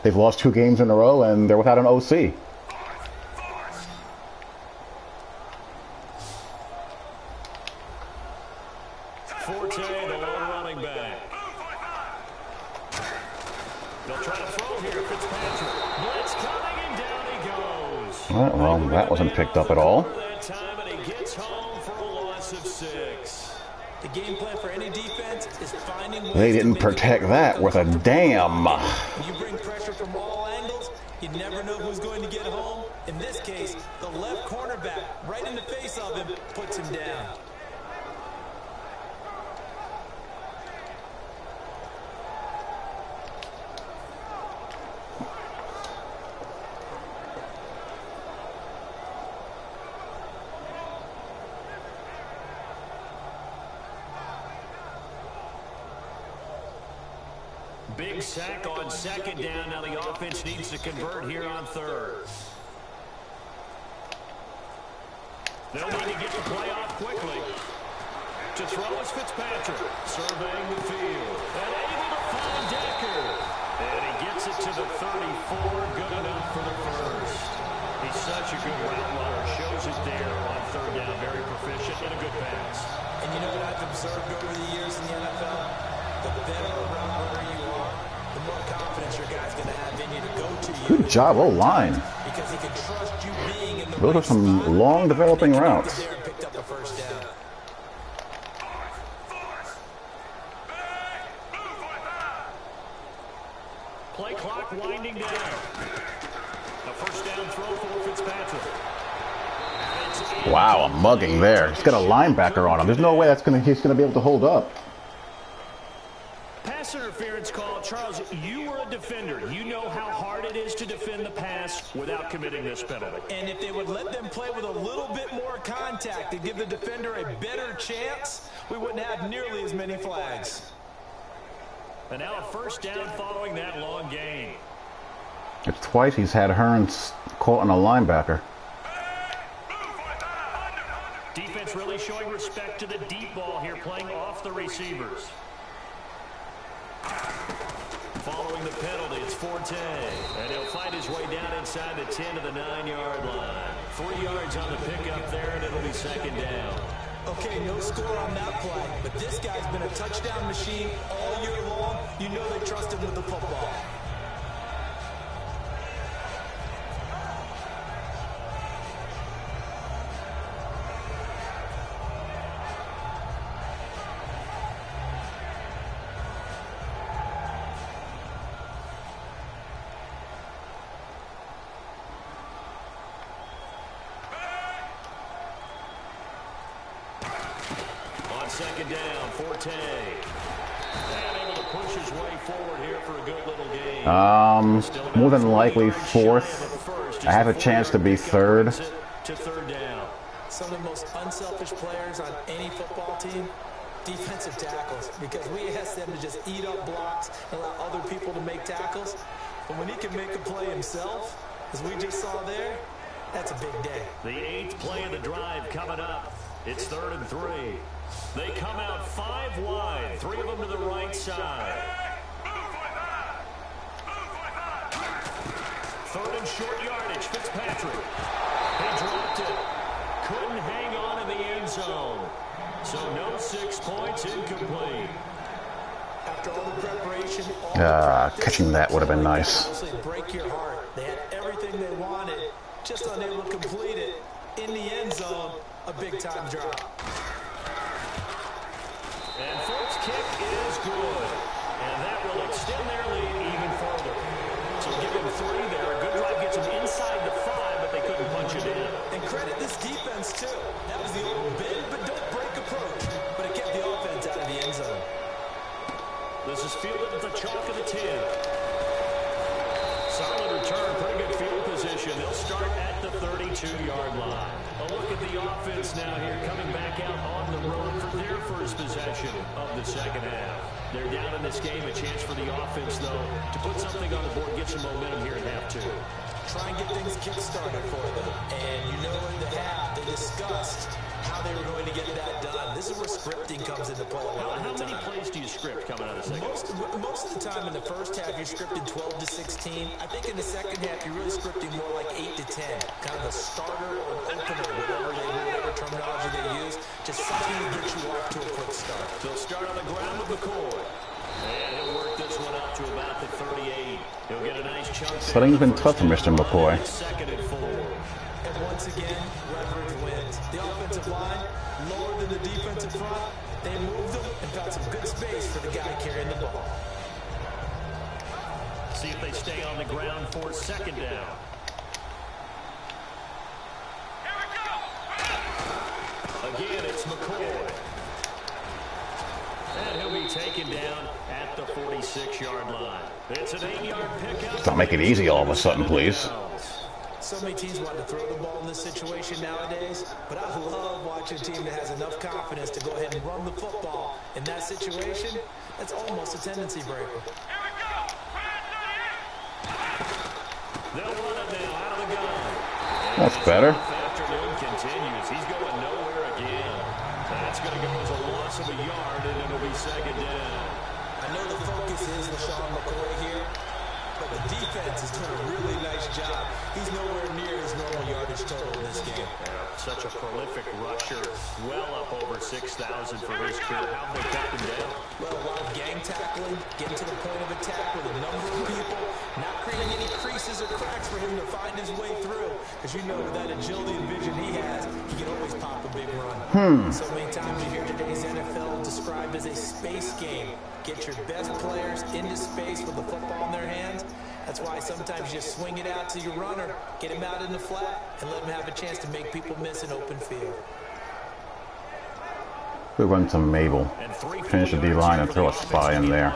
S1: they've lost 2 games in a row, and they're without an OC.
S3: Forte, the lone running back. They'll try to throw here. Fitzpatrick. Blitz coming, and down he goes.
S1: Well, that wasn't picked up at all.
S3: That time, and he gets home for a loss of 6.
S4: The game plan for any defense is finding ways
S1: They
S4: to
S1: didn't
S4: make
S1: protect
S4: it
S1: that worth a damn.
S4: When you bring pressure from all angles, you never know who's going to get home. In this case, the left cornerback, right in the face of him, puts him down.
S3: Big sack on 2nd down. Now the offense needs to convert here on 3rd. They'll need to get the play off quickly. To throw is Fitzpatrick, surveying the field, and able to find Decker. And he gets it to the 34, good enough for the first. He's such a good route runner, shows it there on third down, very proficient and a good pass.
S4: And you know what I've observed over the years in the NFL? The better a route runner you are, the more confidence your guy's going to have in you to go to you.
S1: Good job, O-line.
S4: Because he can trust you being in the
S1: Those are some long developing routes.
S4: there and picked up a first down.
S3: Play clock winding down. A first down throw for Fitzpatrick.
S1: Wow, a mugging there. He's got a linebacker on him. There's no way he's gonna be able to hold up.
S3: Pass interference call. Charles, you were a defender. You know how hard it is to defend the pass without committing this penalty.
S4: And if they would let them play with a little bit more contact to give the defender a better chance, we wouldn't have nearly as many flags.
S3: And now a first down following that long gain.
S1: It's twice he's had Hearns caught on a linebacker.
S3: Defense really showing respect to the deep ball here, playing off the receivers. Following the penalty, it's Forte. And he'll fight his way down inside the 10 to the 9-yard line. 3 yards on the pickup there, and it'll be second down.
S4: Okay, no score on that play, but this guy's been a touchdown machine all year long. You know they trust him with the football.
S3: Second down, Forte. And able to push his way forward here for a good little game.
S1: More than likely fourth. I have a chance to be third.
S3: To third down.
S4: Some of the most unselfish players on any football team, defensive tackles, because we ask them to just eat up blocks and allow other people to make tackles. But when he can make a play himself, as we just saw there, that's a big day.
S3: The 8th play of the drive coming up. It's 3rd and 3. They come out 5 wide, 3 of them to the right side. 3rd and short yardage, Fitzpatrick. He dropped it. Couldn't hang on in the end zone. So no 6 points, incomplete.
S4: After all the preparation,
S1: catching that would have been nice.
S4: Break your heart. They had everything they wanted, just unable to complete it. In the end zone, a big-time drop.
S3: And Fort's kick is good. And that will extend their lead even further. So give him 3 there. A good drive gets them inside the 5, but they couldn't punch it in.
S4: And credit this defense, too. That was the old bend, but don't break approach. But it kept the offense out of the end zone.
S3: This is fielded at the chalk of the 10. Solid return, pretty good field position. They'll start at the 32-yard line. A look at the offense now here, coming back out on the road for their first possession of the second half. They're down in this game. A chance for the offense, though, to put something on the board, get some momentum here in half 2.
S4: Try and get things kick-started for them. And you know in the half, they discussed how they were going to get that done. This is where scripting comes into play.
S3: How many plays do you script coming out of the second?
S4: Most of the time in the first half, you're scripting 12 to 16. I think in the second half, you're really scripting more like 8 to 10. Kind of a starter or an opener, whatever terminology they use. Just something to get you off to a quick start.
S3: They'll start on the ground with McCoy. And he'll work this one up to about the 38. He'll get a nice chunk.
S1: Sledding's been tough for Mr. McCoy.
S3: 2nd and 4.
S4: And once again, leverage wins. The offensive line, lower than the defensive front. They moved them and found some good space for the guy carrying the ball.
S3: See if they stay on the ground for 2nd down. Again, it's McCoy. And he'll be taken down at the 46-yard line. It's an 8-yard pickup.
S1: Don't make it easy all of a sudden, please.
S4: So many teams want to throw the ball in this situation nowadays, but I love watching a team that has enough confidence to go ahead and run the football. In that situation, that's almost a tendency breaker.
S3: They'll run it now out of the gun.
S1: That's better.
S3: Afternoon continues. He's going second down.
S4: I know the focus is LaShawn McCoy here, but the defense is doing a really nice job. He's nowhere near his normal yardage total in this game.
S3: Such a prolific rusher, well up over 6,000 for his career. How they kept him down?
S4: Well, a lot of gang tackling, getting to the point of attack with a number of people, not creating any creases or cracks for him to find his way through. Because you know, with that agility and vision he has, he can always pop a big run. So many times you hear today's NFL described as a space game. Get your best players into space with the football in their hands. That's why sometimes you just swing it out to your runner, get him out in the flat, and let him have a chance to make people miss an open field.
S1: We'll run to Mabel. Finish the D-line and throw a spy in there.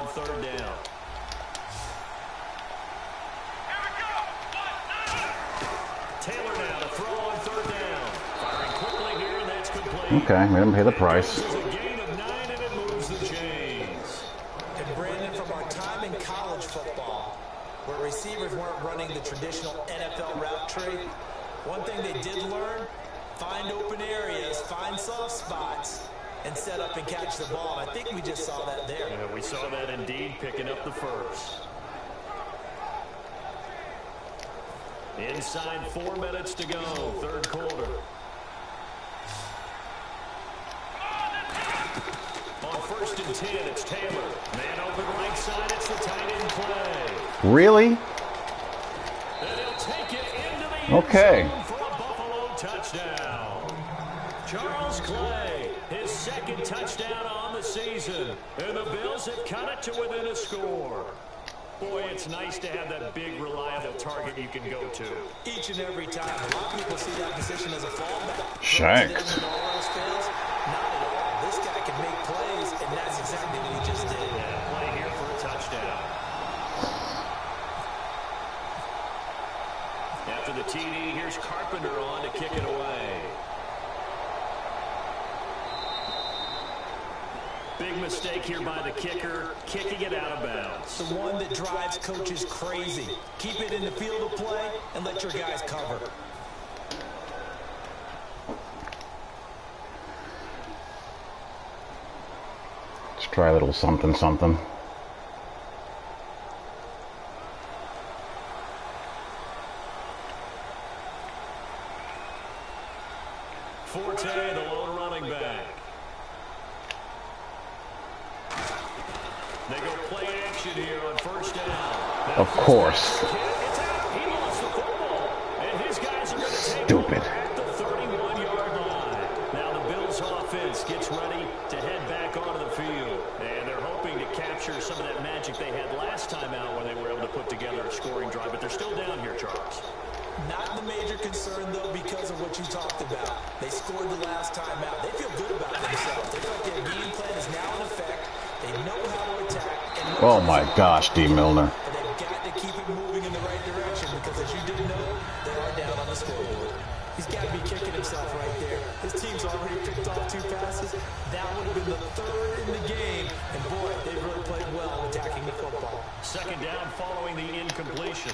S3: Taylor now to throw on third down. Firing quickly here, and that's complete.
S1: Okay, made him pay the price.
S3: It's a gain of 9, and it moves the chains.
S4: And Brandon, from our time in college football, where receivers weren't running the traditional NFL route tree, one thing they did learn, find open areas, find soft spots, and set up and catch the ball. I think we just saw that there.
S3: Yeah, we saw that indeed, picking up the first. Inside 4 minutes to go, third quarter. On 1st and 10, it's Taylor. Man open right side, it's the tight end play.
S1: Really?
S3: And he'll take it into the
S1: Okay.
S3: end zone for a Buffalo touchdown. Charles Clay, his second touchdown on the season. And the Bills have cut it to within a score. Boy, it's nice to have that big, reliable target you can go to.
S4: Each and every time. A lot of people see that position as a fallback.
S1: Shanked.
S4: When all else fails, not at all. This guy can make plays, and that's exactly what he just did.
S3: Yeah, play here for a touchdown. After the TD, here's Carpenter on to kick it away. Big mistake here by the kicker, kicking it out of bounds.
S4: The one that drives coaches crazy. Keep it in the field of play and let your guys cover.
S1: Let's try a little something, something.
S3: Forte, the lone running back. They go play action here on 1st down.
S1: Of course.
S3: It's out. He lost the football. And his guys are going to take
S1: Stupid.
S3: over at the 31-yard line. Now the Bills offense gets ready to head back onto the field. And they're hoping to capture some of that magic they had last time out when they were able to put together a scoring drive. But they're still down here, Charles.
S4: Not the major concern, though, because of what you talked about. They scored the last time out. They feel good about themselves. They feel like their game plan is now in effect. They know how to attack. And
S1: Oh my gosh, D. Milner.
S4: And they've got to keep it moving in the right direction because, as you did know, they are down on the scoreboard. He's got to be kicking himself right there. His team's already picked off 2 passes. That would have been the 3rd in the game. And, boy, they've really played well attacking the football.
S3: Second down following the incompletion.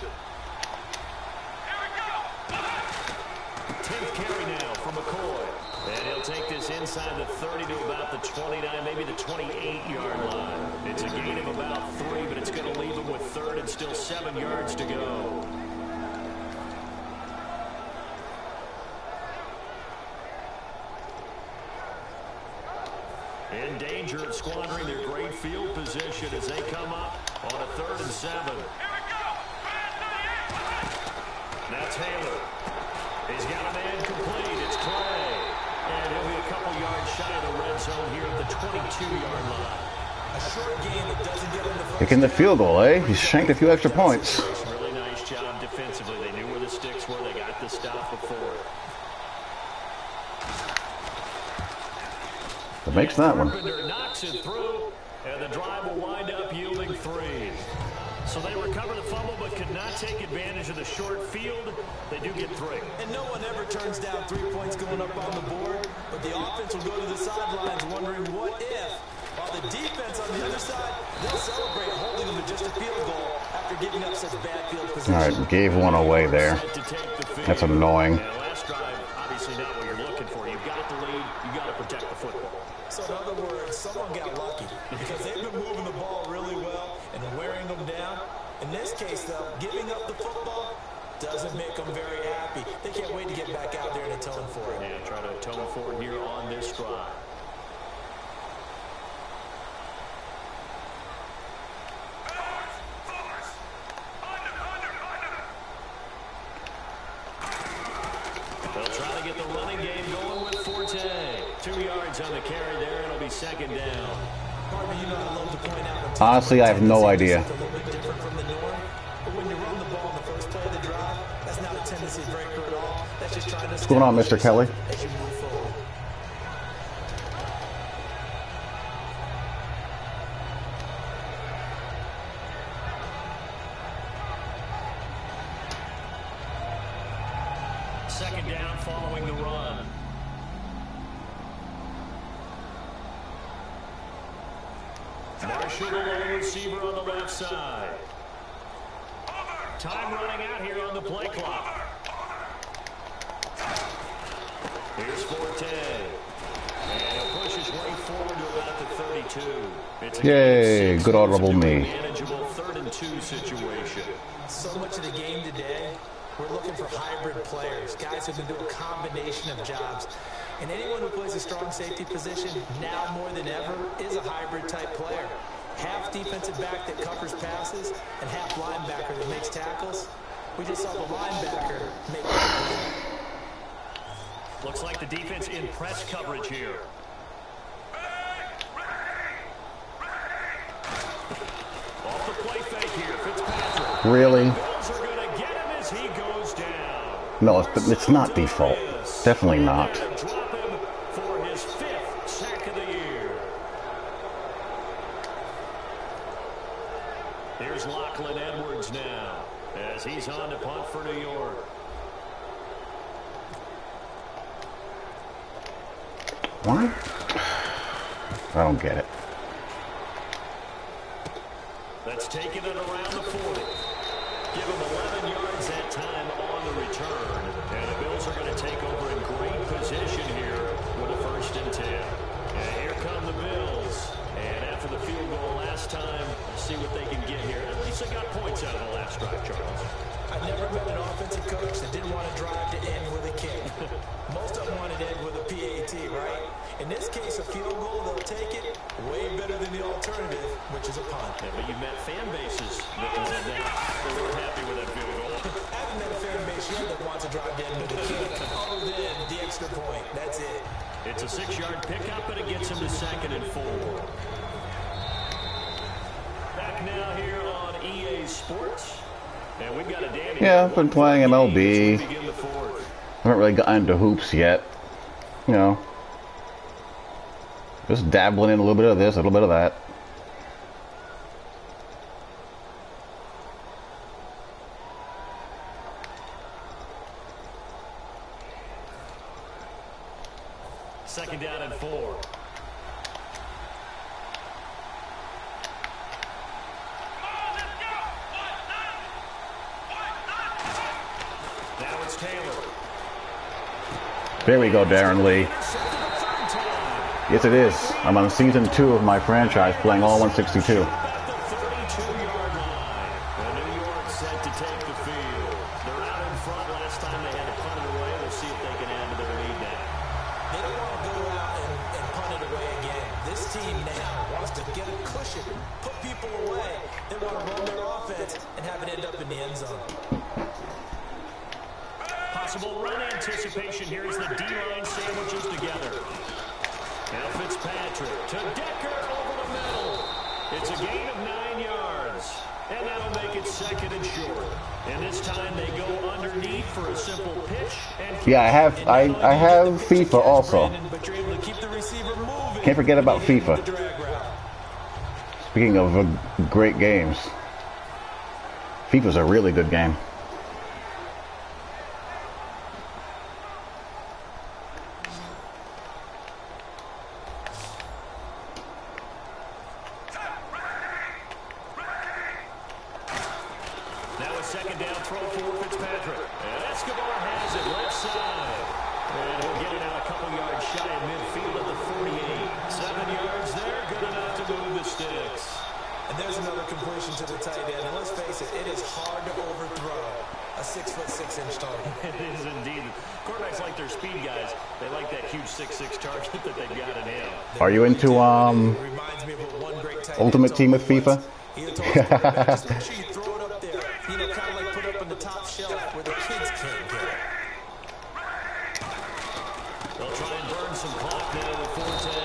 S3: 10th carry now from McCoy. And he'll take this inside the 30 to about the 29, maybe the 28-yard line. It's a gain of about 3, but it's going to leave him with 3rd and still 7 yards to go. In danger of squandering their great field position as they come up on a 3rd and 7. Now Taylor. He's got a man complete. It's Clay. And he'll be a couple yards shy of the red zone here at the 22-yard line.
S4: A short game that doesn't get him the first
S1: Kicking the field goal, eh? He shanked a few extra points.
S3: Really nice job defensively. They knew where the sticks were. They got the stop before it.
S1: That makes that one.
S3: Carpenter knocks it through, and the drive will wind up yielding 3. So they recover the fumble but could not take advantage of the short field. They do get 3.
S4: And no one ever turns down 3 points going up on the board, but the offense will go to the sidelines wondering what if. While the defense on the other side, they'll celebrate holding them to just a field goal after giving up such bad field position.
S1: All right, gave one away there. That's annoying.
S3: Yeah, last drive, obviously not what you're looking for. You've got the lead. You've got to protect the football.
S4: So in other words, someone got lucky because they've been moving the ball really well and wearing them down. In this case, though, giving up the football doesn't make them very happy. They can't wait to get back out there and atone for it.
S3: Yeah, try to atone for it here on this drive. They'll try to get the running game going with Forte. 2 yards on the carry there. It'll be second down.
S4: Harvey, you know I love to point out
S1: Honestly, I have no idea.
S4: a little bit different from the norm. But when you run the ball in the first play of the drive, that's not a tendency breaker at all. That's just trying to
S1: What's going on, Mr. Kelly?
S4: as you move forward.
S3: Second down following the run. Marshall, the lone receiver on the left side. Time running out here on the play clock. Here's Forte. And he'll push his way forward to about the 32. It's a
S1: Yay, good honorable me.
S3: manageable 3rd and 2 situation.
S4: So much of the game today, we're looking for hybrid players, guys who can do a combination of jobs. And anyone who plays a strong safety position, now more than ever, is a hybrid type player. Half defensive back that covers passes and half linebacker that makes tackles. We just saw the linebacker make
S3: Looks like the defense in press coverage here. Off the play fake here, Fitzpatrick.
S1: Really?
S3: Bills are going to get him as he goes down.
S1: No, it's not default. Definitely not.
S3: Drop him for his 5th sack of the year. Here's Lachlan Edwards now as he's on to punt for New York.
S1: What? I don't get it.
S3: That's taken it around the 40. Give him 11 yards that time on the return. And the Bills are going to take over in great position here with a 1st and 10. And here come the Bills. And after the field goal last time, see what they can get here. At least they got points out of the last drive, Charles.
S4: I've never met an offensive coach that didn't want to drive to end with a kick. Most of them wanted to end with a PAT, right? In this case, a field goal, they'll take it way better than the alternative, which is a punt.
S3: Yeah, but you've met fan bases that were happy with that field goal.
S4: I haven't met a fan base yet that wants to drive to end with a kick, other than the extra point. That's it.
S3: It's a 6-yard pickup, but it gets him to 2nd and 4. Back now here on EA Sports. And we've got a Danny.
S1: Yeah, I've been playing MLB.
S3: Begin the 4th.
S1: Haven't really gotten into hoops yet. You know, just dabbling in a little bit of this, a little bit of that.
S3: Second down and 4. Now it's Taylor.
S1: There we go, Darren Lee. Yes, it is. I'm on season 2 of my franchise, playing all 162.
S3: At the 32-yard line. And New York set to take the field. They're out in front. Last time they had to punt it away. We'll see if they can add to their lead now.
S4: They don't want to go out and punt it away again. This team now wants to get a cushion, put people away. They want to run their offense and have it end up in the end zone.
S3: Possible run anticipation here as the D-line sandwiches together. Now Fitzpatrick to Decker over the middle. It's a gain of 9 yards. And that'll make it 2nd and short. And this time they go underneath for a simple pitch. And
S1: Yeah, I have FIFA also.
S4: But you're able to keep the receiver moving.
S1: Can't forget about
S4: when you hit
S1: FIFA.
S4: with the drag route.
S1: Speaking of great games, FIFA's a really good game.
S3: now a second down throw for Fitzpatrick. And Escobar has it left side. And he'll get it out a couple yards shy of midfield at the 48. 7 yards there, good enough to move the sticks.
S4: And there's another completion to the tight end. And let's face it, it is hard to overthrow a 6'6" target.
S3: It is indeed. Quarterbacks like their speed guys. They like that huge 6'6" target that they've got in him.
S1: Are you into Ultimate Team with FIFA?
S4: Just make sure you throw it up there. You know, kind of like put it up on the top shelf where the kids can't get it.
S3: They'll try and burn some clock now with Forte.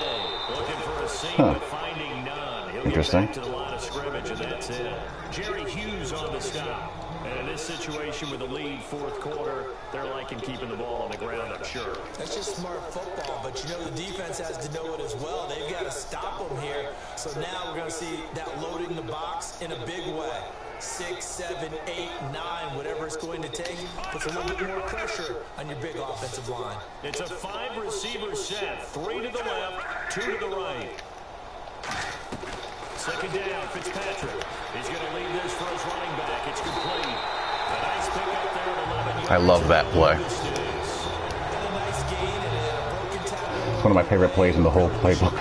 S3: Looking for a seam, but finding none. He'll
S1: Interesting.
S3: get back to the line of scrimmage, and that's it. Jerry Hughes on the stop. And in this situation with the lead, fourth quarter, they're liking keeping the ball on the ground, I'm sure.
S4: That's just smart football, but you know the defense has to know it as well. They've got to stop them here. So now we're going to see that loading the box in a big way. 6, 7, 8, 9, whatever it's going to take, puts a little bit more pressure on your big offensive line.
S3: It's a 5-receiver set, 3 to the left, 2 to the right. Second down, Fitzpatrick. He's going to lead this for his running back. It's complete. A nice pick up there at 11 yards.
S1: I love that play. It's one of my favorite plays in the whole playbook.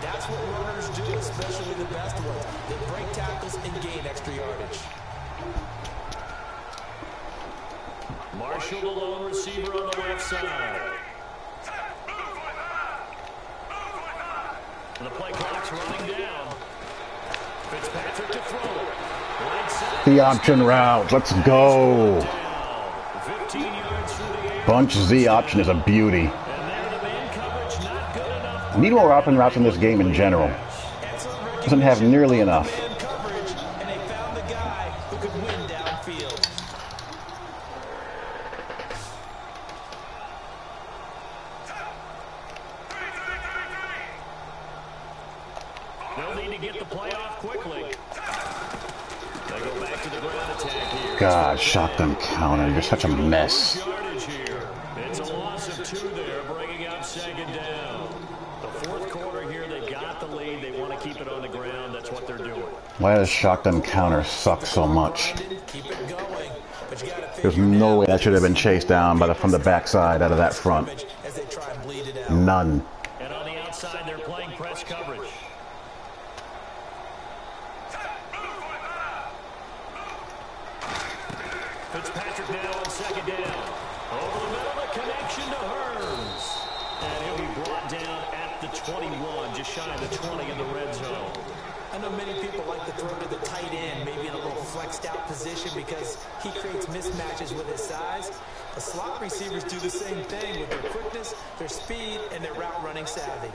S4: That's what runners do, especially the best ones. They break tackles and gain extra yardage.
S3: Marshall, the lone receiver on the left side. And the play clock's running down. Fitzpatrick to throw. Right side.
S1: The option route. Let's go.
S3: 15 yards through the air.
S1: Bunch Z option is a beauty.
S3: And there the man coverage not good enough.
S1: Need more option routes in this game in general. Doesn't have nearly enough.
S4: Man coverage, and they found the guy who could win downfield.
S3: They'll need to get the play off quickly. They go back to the ground attack here.
S1: God, shotgun counter. You're such a mess.
S3: Yardage here. It's a loss of 2 there, bringing up second down. The fourth quarter here, they've got the lead. They want to keep it on the ground. That's what they're doing.
S1: Why does shotgun counter suck so much?
S4: Keep it going, but you got to
S1: There's no way that should have been chased down from the backside out of that front.
S4: as they try and bleed it out.
S1: None.
S3: And on the outside, they're playing press coverage. Fitzpatrick now on second down. Over the middle, the connection to Hearns. And he'll be brought down at the 21, just shy of the 20 in the red zone.
S4: I know many people like to throw to the tight end, maybe in a little flexed out position because he creates mismatches with his size. The slot receivers do the same thing with their quickness, their speed, and their route running savvy.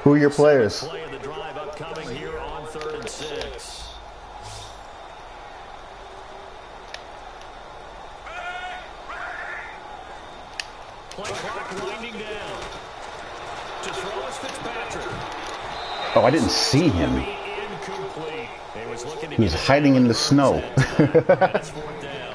S1: Who are your players?
S3: Play of the drive upcoming here on 3rd and 6. Play clock winding down. To throw is Fitzpatrick.
S1: Oh, I didn't see him.
S3: Incomplete.
S1: He was hiding in the snow.
S3: That's 4th down.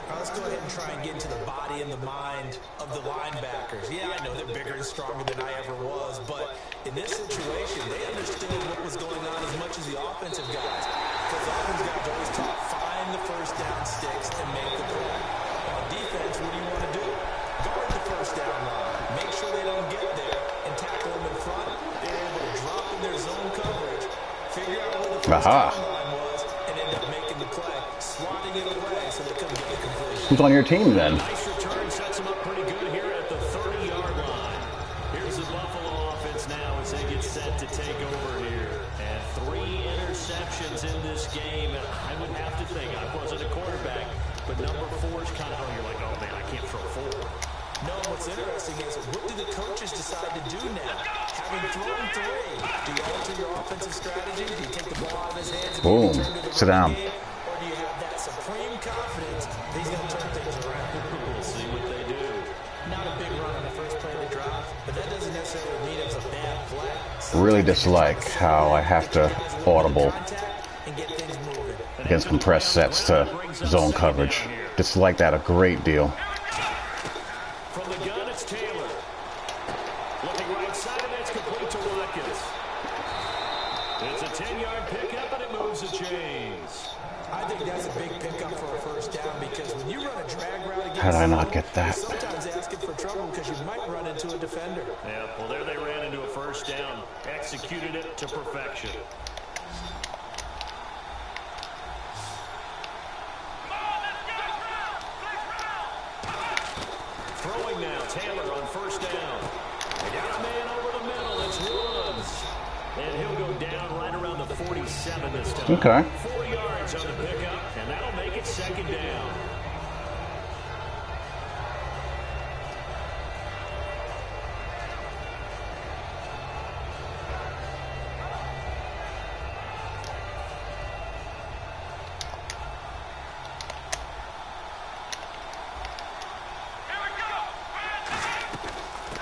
S4: Let's go ahead and try and get into the body and the mind of the linebackers. Yeah, I know they're bigger and stronger than I ever was, but in this situation, they understood what was going on as much as the offensive guys. Because the offensive guys always taught, find the first down sticks and make the play. On defense, what do you want to do? Guard the first down line. Make sure they don't get there and tackle them in front. They're able to drop in their zone coverage, figure out where the first down line was, and end up making the play, swatting it away so they couldn't get the completion.
S1: Who's on your team then?
S3: Nice return sets them up pretty good here at the 30-yard line. Here's the Buffalo offense now as they get set to take over here. And 3 interceptions in this game. And I would have to think, I wasn't a quarterback, but number 4 is kind of, you're like, oh man, I can't throw 4.
S4: No, what's interesting is what do the coaches decide to do now? Having thrown 3, do you alter your offensive strategy? Do you take the ball out of his hands and
S1: Boom.
S4: turn to the
S1: Sit down.
S4: game? Or do you have that supreme confidence that he's going to turn things around?
S3: We'll see what they do.
S4: Not a big run on the first play of the drive, but that doesn't necessarily mean it was a bad play.
S1: Really dislike how I have to audible
S4: And get things moving.
S1: against compressed sets to zone coverage. Dislike that a great deal.
S3: From the gun, it's Taylor. Looking right side, and it's complete to Watkins. It's a 10-yard 10-yard pickup, and it moves the chains.
S4: I think that's a big pickup for a first down because when you run a drag route against
S1: How did I not
S4: zone,
S1: get that?
S4: you're sometimes asking for trouble because you might run into a defender.
S3: Yeah, well, there they ran into a first down. Executed it to perfection. Throwing now, Taylor on first down. They got a man over the middle. It's Woods. And he'll go down right around the 47 this time.
S1: Okay.
S3: 4 yards on the pickup, and that'll make it second down.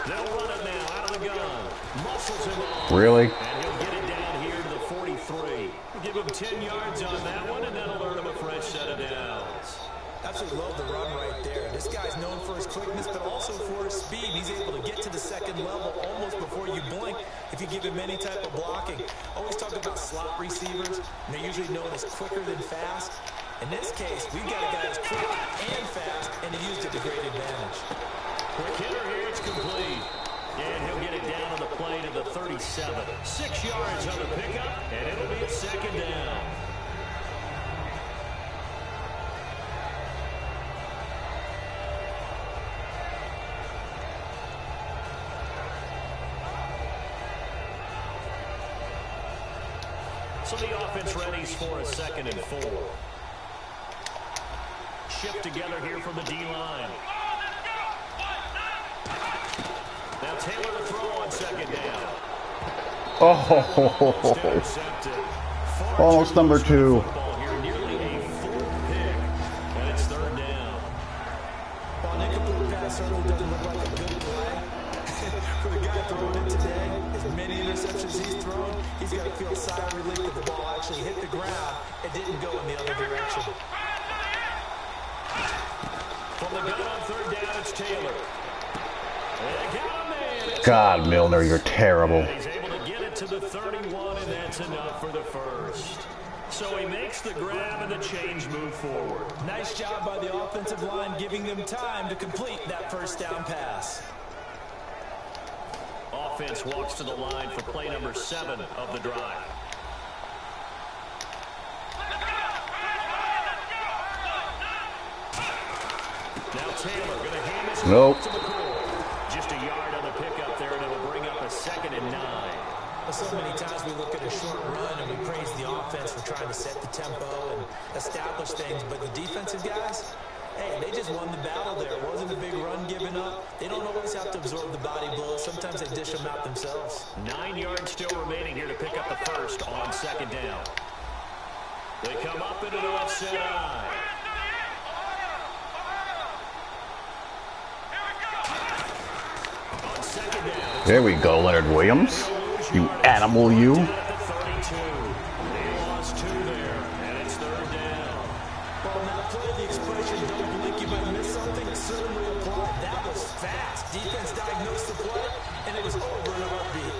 S3: They'll run it now out of the gun. Muscles him off.
S1: Really?
S3: And he'll get it down here to the 43. Give him 10 yards on that one, and that'll earn him a fresh set of downs.
S4: Absolutely love the run right there. This guy's known for his quickness, but also for his speed. He's able to get to the second level almost before you blink if you give him any type of blocking. Always talk about slot receivers, and they're usually known as quicker than fast. In this case, we've got a guy that's quick and fast, and he used it to great advantage.
S3: Quick hitter here, it's complete. And he'll get it down on the play to the 37. 6 yards on the pickup, and it'll be a second down. So the offense readies for a 2nd and 4. Shift together here from the D-line. Now Taylor to throw on 2nd down.
S1: Oh, almost number 2.
S3: Here, nearly a 4th pick, and it's 3rd down.
S4: While an incomplete pass certainly doesn't look like a good play, for the guy throwing it today, as many interceptions he's thrown, he's got to feel a sigh of relief that the ball actually hit the ground and didn't go in the other direction.
S3: From the gun on 3rd down, it's Taylor. And they got a man. It's
S1: God, Milner, you're terrible.
S3: He's able to get it to the 31, and that's enough for the first. So he makes the grab and the change move forward.
S4: Nice job by the offensive line giving them time to complete that first down pass.
S3: Offense walks to the line for play number 7 of the drive. Now Taylor going to hand this
S1: Nope.
S3: to McCoy. Just a yard on the pickup there, and it'll bring up a 2nd and 9.
S4: So many times we look at a short run and we praise the offense for trying to set the tempo and establish things, but the defensive guys, hey, they just won the battle there. It wasn't a big run given up. They don't always have to absorb the body blows. Sometimes they dish them out themselves.
S3: 9 yards still remaining here to pick up the first on 2nd down. They come up into the offset eye. On 2nd down.
S1: There we go, Leonard Williams. You animal, you.
S3: They lost 2 there, and it's 3rd down.
S4: Well, now play the expression, don't blink, you might miss something. It certainly applied. That was fast. Defense diagnosed the play, and it was over in a heartbeat.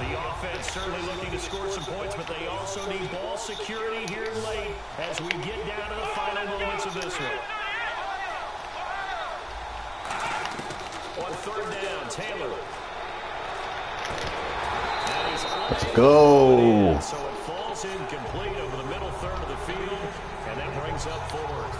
S3: The offense certainly looking to score some points, but they also need ball security here late as we get down to the final moments of this one. On 3rd down, Taylor.
S1: Let's go.
S3: So it falls incomplete over the middle third of the field, and that brings up 4th.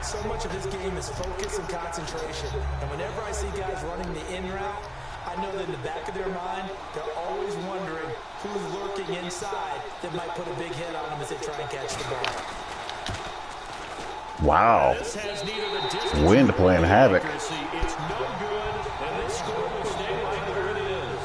S4: So much of this game is focus and concentration. And whenever I see guys running the in route, I know that in the back of their mind, they're always wondering who's lurking inside that might put a big hit on them as they try and catch the ball.
S1: Wow.
S3: This has neither the distance
S1: Wind playing havoc.
S3: accuracy. It's no good, and this score will stay right where it is.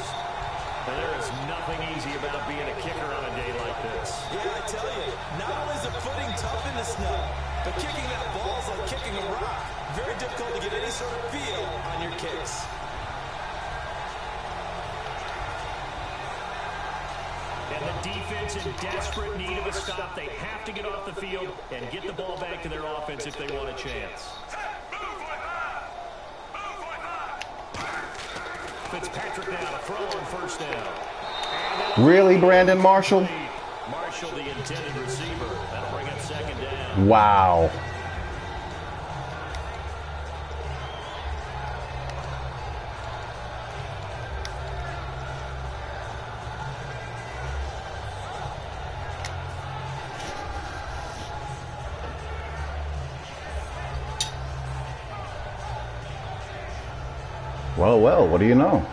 S3: And there is nothing easy about being a kicker on a day like this.
S4: Yeah, I tell you, not only is the footing tough in the snow, but kicking that ball is like kicking a rock. Very difficult to get any sort of feel on your kicks.
S3: And the defense in desperate need of a stop. They have to get off the field and get the ball back to their offense if they want a chance. Fitzpatrick now to throw on first down.
S1: Really, Brandon Marshall?
S3: Marshall, the intended receiver. That'll bring up second down.
S1: Wow. Well, what do you know?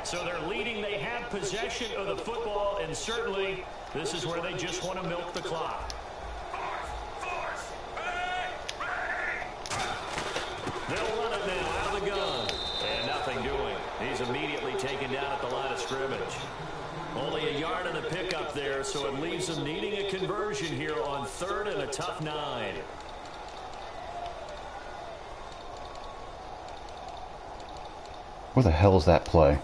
S3: So they're leading. They have possession of the football, and certainly this is where they just want to milk the clock. They'll run it now out of the gun. And nothing doing. He's immediately taken down at the line of scrimmage. Only a yard on the pickup there, so it leaves them needing a conversion here on 3rd and a tough 9.
S1: Where the hell is that play?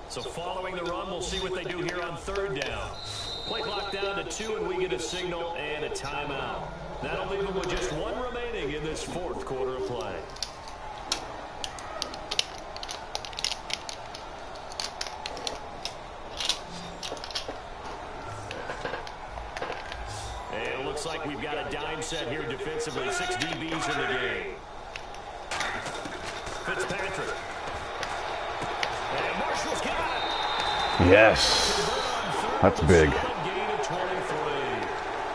S3: So following the run, we'll see what they do here on 3rd down. Play clock down to 2, and we get a signal and a timeout. That'll leave them with just 1 remaining in this 4th quarter of play. And it looks like we've got a dime set here defensively. 6 DBs in the game. Fitzpatrick. And Marshall's got it.
S1: Yes. That's big.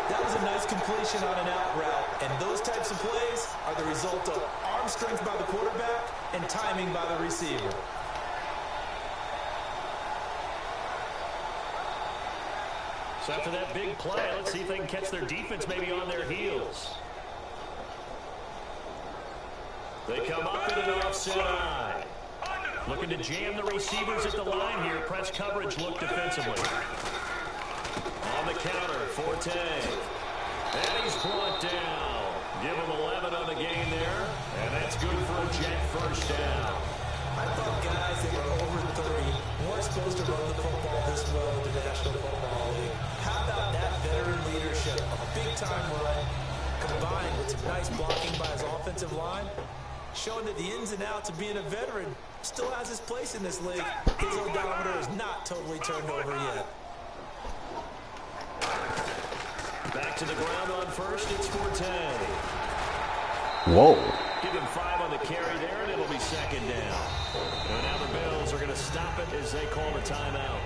S4: That was a nice completion on an out route, and those types of plays are the result of arm strength by the quarterback and timing by the receiver.
S3: So after that big play, let's see if they can catch their defense maybe on their heels. They come up in an offset eye. Looking to jam the receivers at the line here. Press coverage look defensively. On the counter, Forte. And he's brought down. Give him 11 on the game there. And that's good for a Jet first down.
S4: I thought guys that were over 30 weren't supposed to run the football this well in the National Football League. How about that veteran leadership? A big-time run combined with some nice blocking by his offensive line, showing that the ins and outs of being a veteran still has his place in this league. His odometer is not totally turned over yet.
S3: Back to the ground on first, it's Forte.
S1: Whoa.
S3: Give him 5 on the carry there, and it'll be second down. And now the Bills are going to stop it as they call the timeout.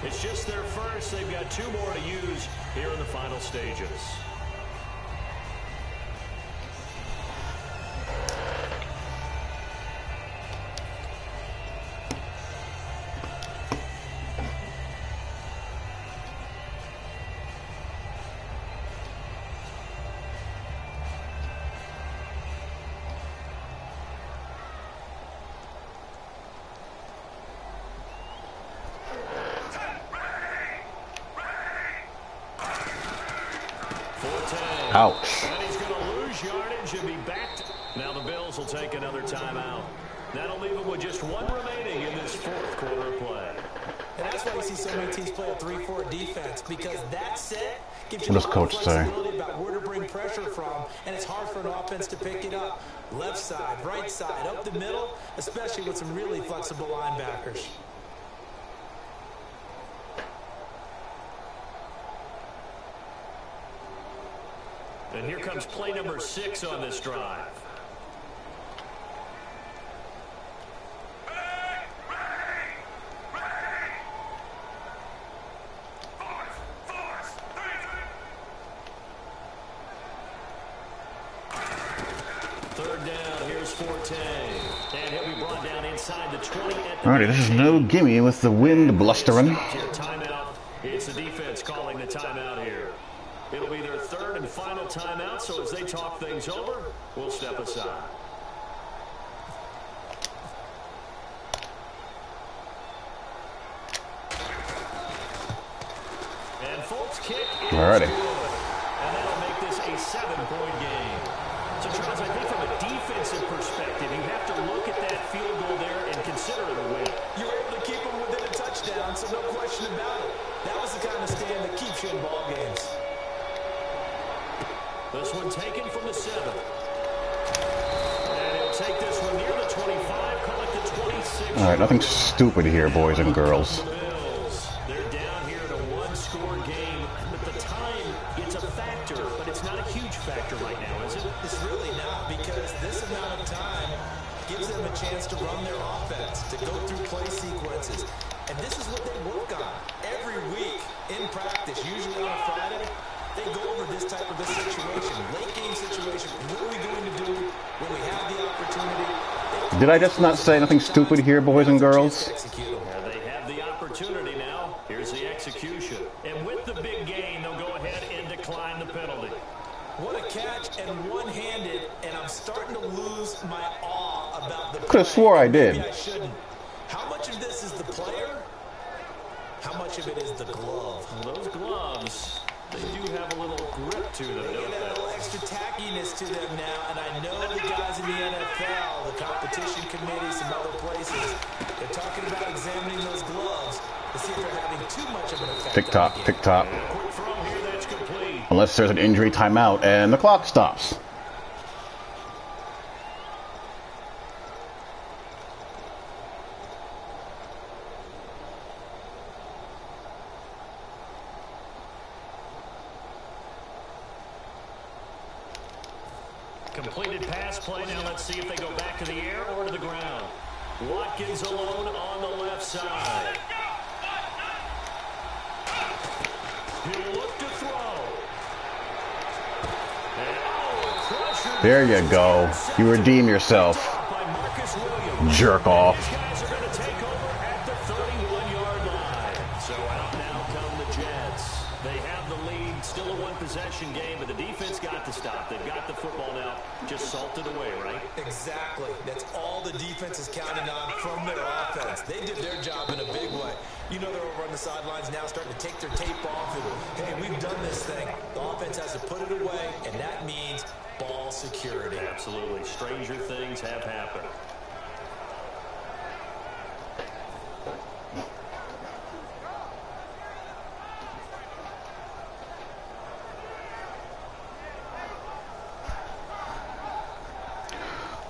S3: It's just their first. They've got 2 more to use here in the final stages.
S1: Ouch.
S3: And he's going to lose yardage and be backed. Now the Bills will take another timeout. That'll leave them with just 1 remaining in this 4th quarter of play.
S4: And that's why you see so many teams play a 3-4 defense, because that set gives you
S1: What does
S4: a lot of
S1: coach say?
S4: flexibility about where to bring pressure from, and it's hard for an offense to pick it up. Left side, right side, up the middle, especially with some really flexible linebackers.
S3: And here comes play number 6 on this drive. Third down, here's Forte. And he'll be brought down inside the 20.
S1: Alrighty, this is no gimme with the wind blustering.
S3: Timeout. It's the defense calling the timeout here. It'll be their 3rd and final timeout, so as they talk things over, we'll step aside. And Folt's kick is
S1: Alrighty.
S3: good. And that'll make this a 7-point game. So, Charles, I think from a defensive perspective, you have to look at that field goal there and consider it a win.
S4: You were able to keep them within a touchdown, so no question about it. That was the kind of stand that keeps you in ball games.
S3: This one taken from the 7. And he'll take this one near the 25, call it the 26.
S1: All right, nothing stupid here, boys and girls.
S3: They're down here in a one-score game, but the time, it's a factor, but it's not a huge factor right now, is it?
S4: It's really not, because this amount of time gives them a chance to run their offense, to go through play sequences. And this is what they work on every week in practice, usually on a Friday. They go over this type of a situation, late game situation. What are we going to do when we have the opportunity?
S1: Did I just not say nothing stupid here, boys and girls?
S3: They have the opportunity now. Here's the execution. And with the big gain, they'll go ahead and decline the penalty.
S4: What a catch, and one-handed, and I'm starting to lose my awe about the play.
S1: Could have swore I did.
S4: Maybe I shouldn't. How much of this is the player? How much of it is the glove?
S3: Well, those gloves, they do have a little grip to them,
S4: They
S3: don't
S4: get a little
S3: they?
S4: extra tackiness to them now, and I know the guys in the NFL, the competition committee, some other places, they're talking about examining those gloves to see if they're having too much of an effect.
S1: Tick-tock,
S4: on the game.
S1: tick-tock.
S3: Quick throw here, that's complete.
S1: Unless there's an injury timeout and the clock stops.
S3: Completed pass play. Now let's see if they go back to the air or to the ground. Watkins alone on the left side. He'll look to throw. And, crusher.
S1: There you go. You redeem yourself,
S3: By Marcus Williams.
S1: jerk off.
S3: These guys are going to take over at the 31-yard line. So out now come the Jets. They have the lead, still a one-possession game, but the defense got to stop. They've got the football now, just salted away, right?
S4: Exactly. That's all the defense is counting on from their offense. They did their job in a big way. You know they're over on the sidelines now starting to take their tape off and, hey, we've done this thing. The offense has to put it away, and that means ball security.
S3: Absolutely. Stranger things have happened.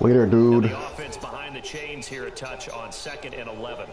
S1: Later, dude.
S3: The offense behind the chains here, a touch on 2nd and 11.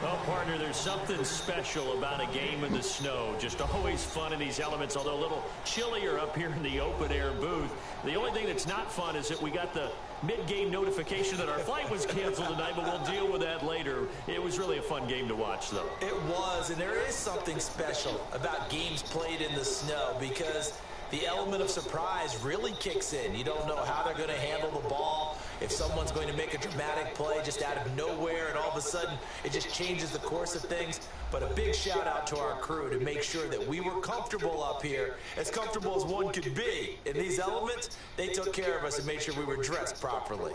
S3: Well, partner, there's something special about a game in the snow. Just always fun in these elements, although a little chillier up here in the open-air booth. The only thing that's not fun is that we got the mid-game notification that our flight was canceled tonight, but we'll deal with that later. It was really a fun game to watch, though.
S4: It was, and there is something special about games played in the snow because the element of surprise really kicks in. You don't know how they're going to handle the ball, if someone's going to make a dramatic play just out of nowhere, and all of a sudden it just changes the course of things. But a big shout out to our crew to make sure that we were comfortable up here, as comfortable as one could be. In these elements, they took care of us and made sure we were dressed properly.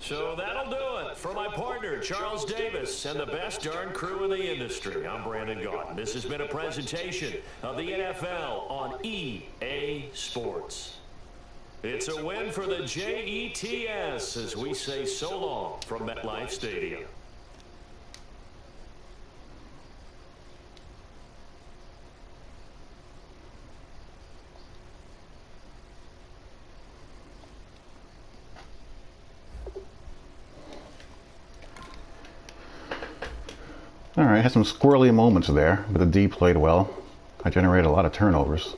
S3: So that'll do it for my partner, Charles Davis, and the best darn crew in the industry. I'm Brandon Gaudin. This has been a presentation of the NFL on EA Sports. It's a win for the Jets as we say so long from MetLife Stadium.
S1: All right, had some squirrely moments there, but the D played well. I generated a lot of turnovers.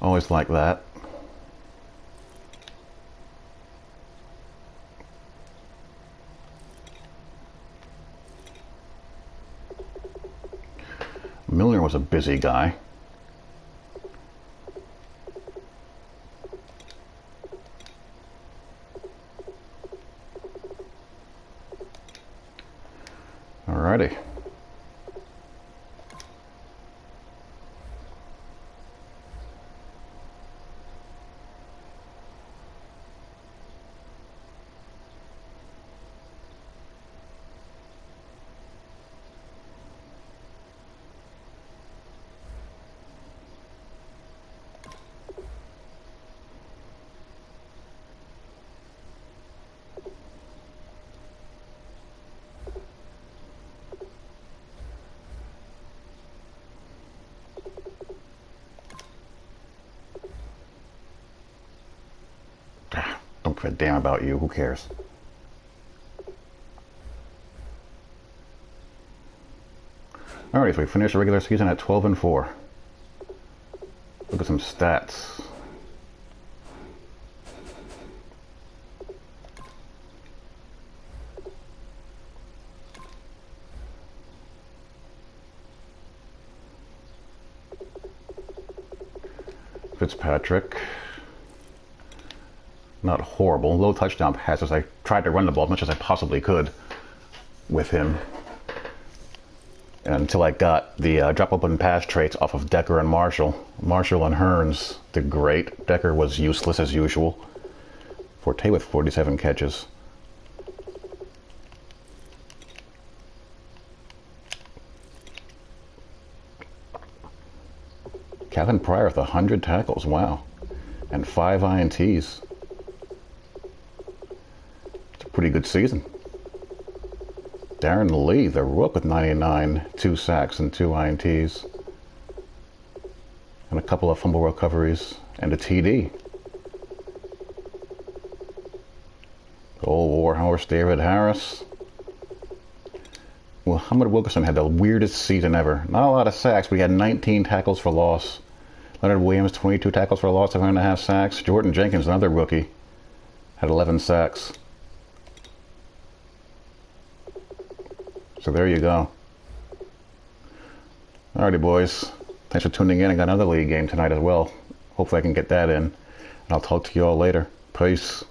S1: Always like that. Milner was a busy guy. Alrighty. give a damn about you. Who cares? Alright, so we finished the regular season at 12-4. Look at some stats. Fitzpatrick, not horrible. Low touchdown passes. I tried to run the ball as much as I possibly could with him until I got the drop open pass traits off of Decker and Marshall. Marshall and Hearns did great. Decker was useless as usual. Forte with 47 catches. Calvin Pryor with 100 tackles, wow. And 5 INTs. It's a pretty good season. Darren Lee, the rook with 99, 2 sacks and 2 INTs. And a couple of fumble recoveries and a TD. Old Warhorse David Harris. Muhammad Wilkerson had the weirdest season ever. Not a lot of sacks, but he had 19 tackles for loss. Leonard Williams, 22 tackles for loss, 7.5 sacks. Jordan Jenkins, another rookie, had 11 sacks. So there you go. Alrighty, boys. Thanks for tuning in. I got another league game tonight as well. Hopefully I can get that in. And I'll talk to you all later. Peace.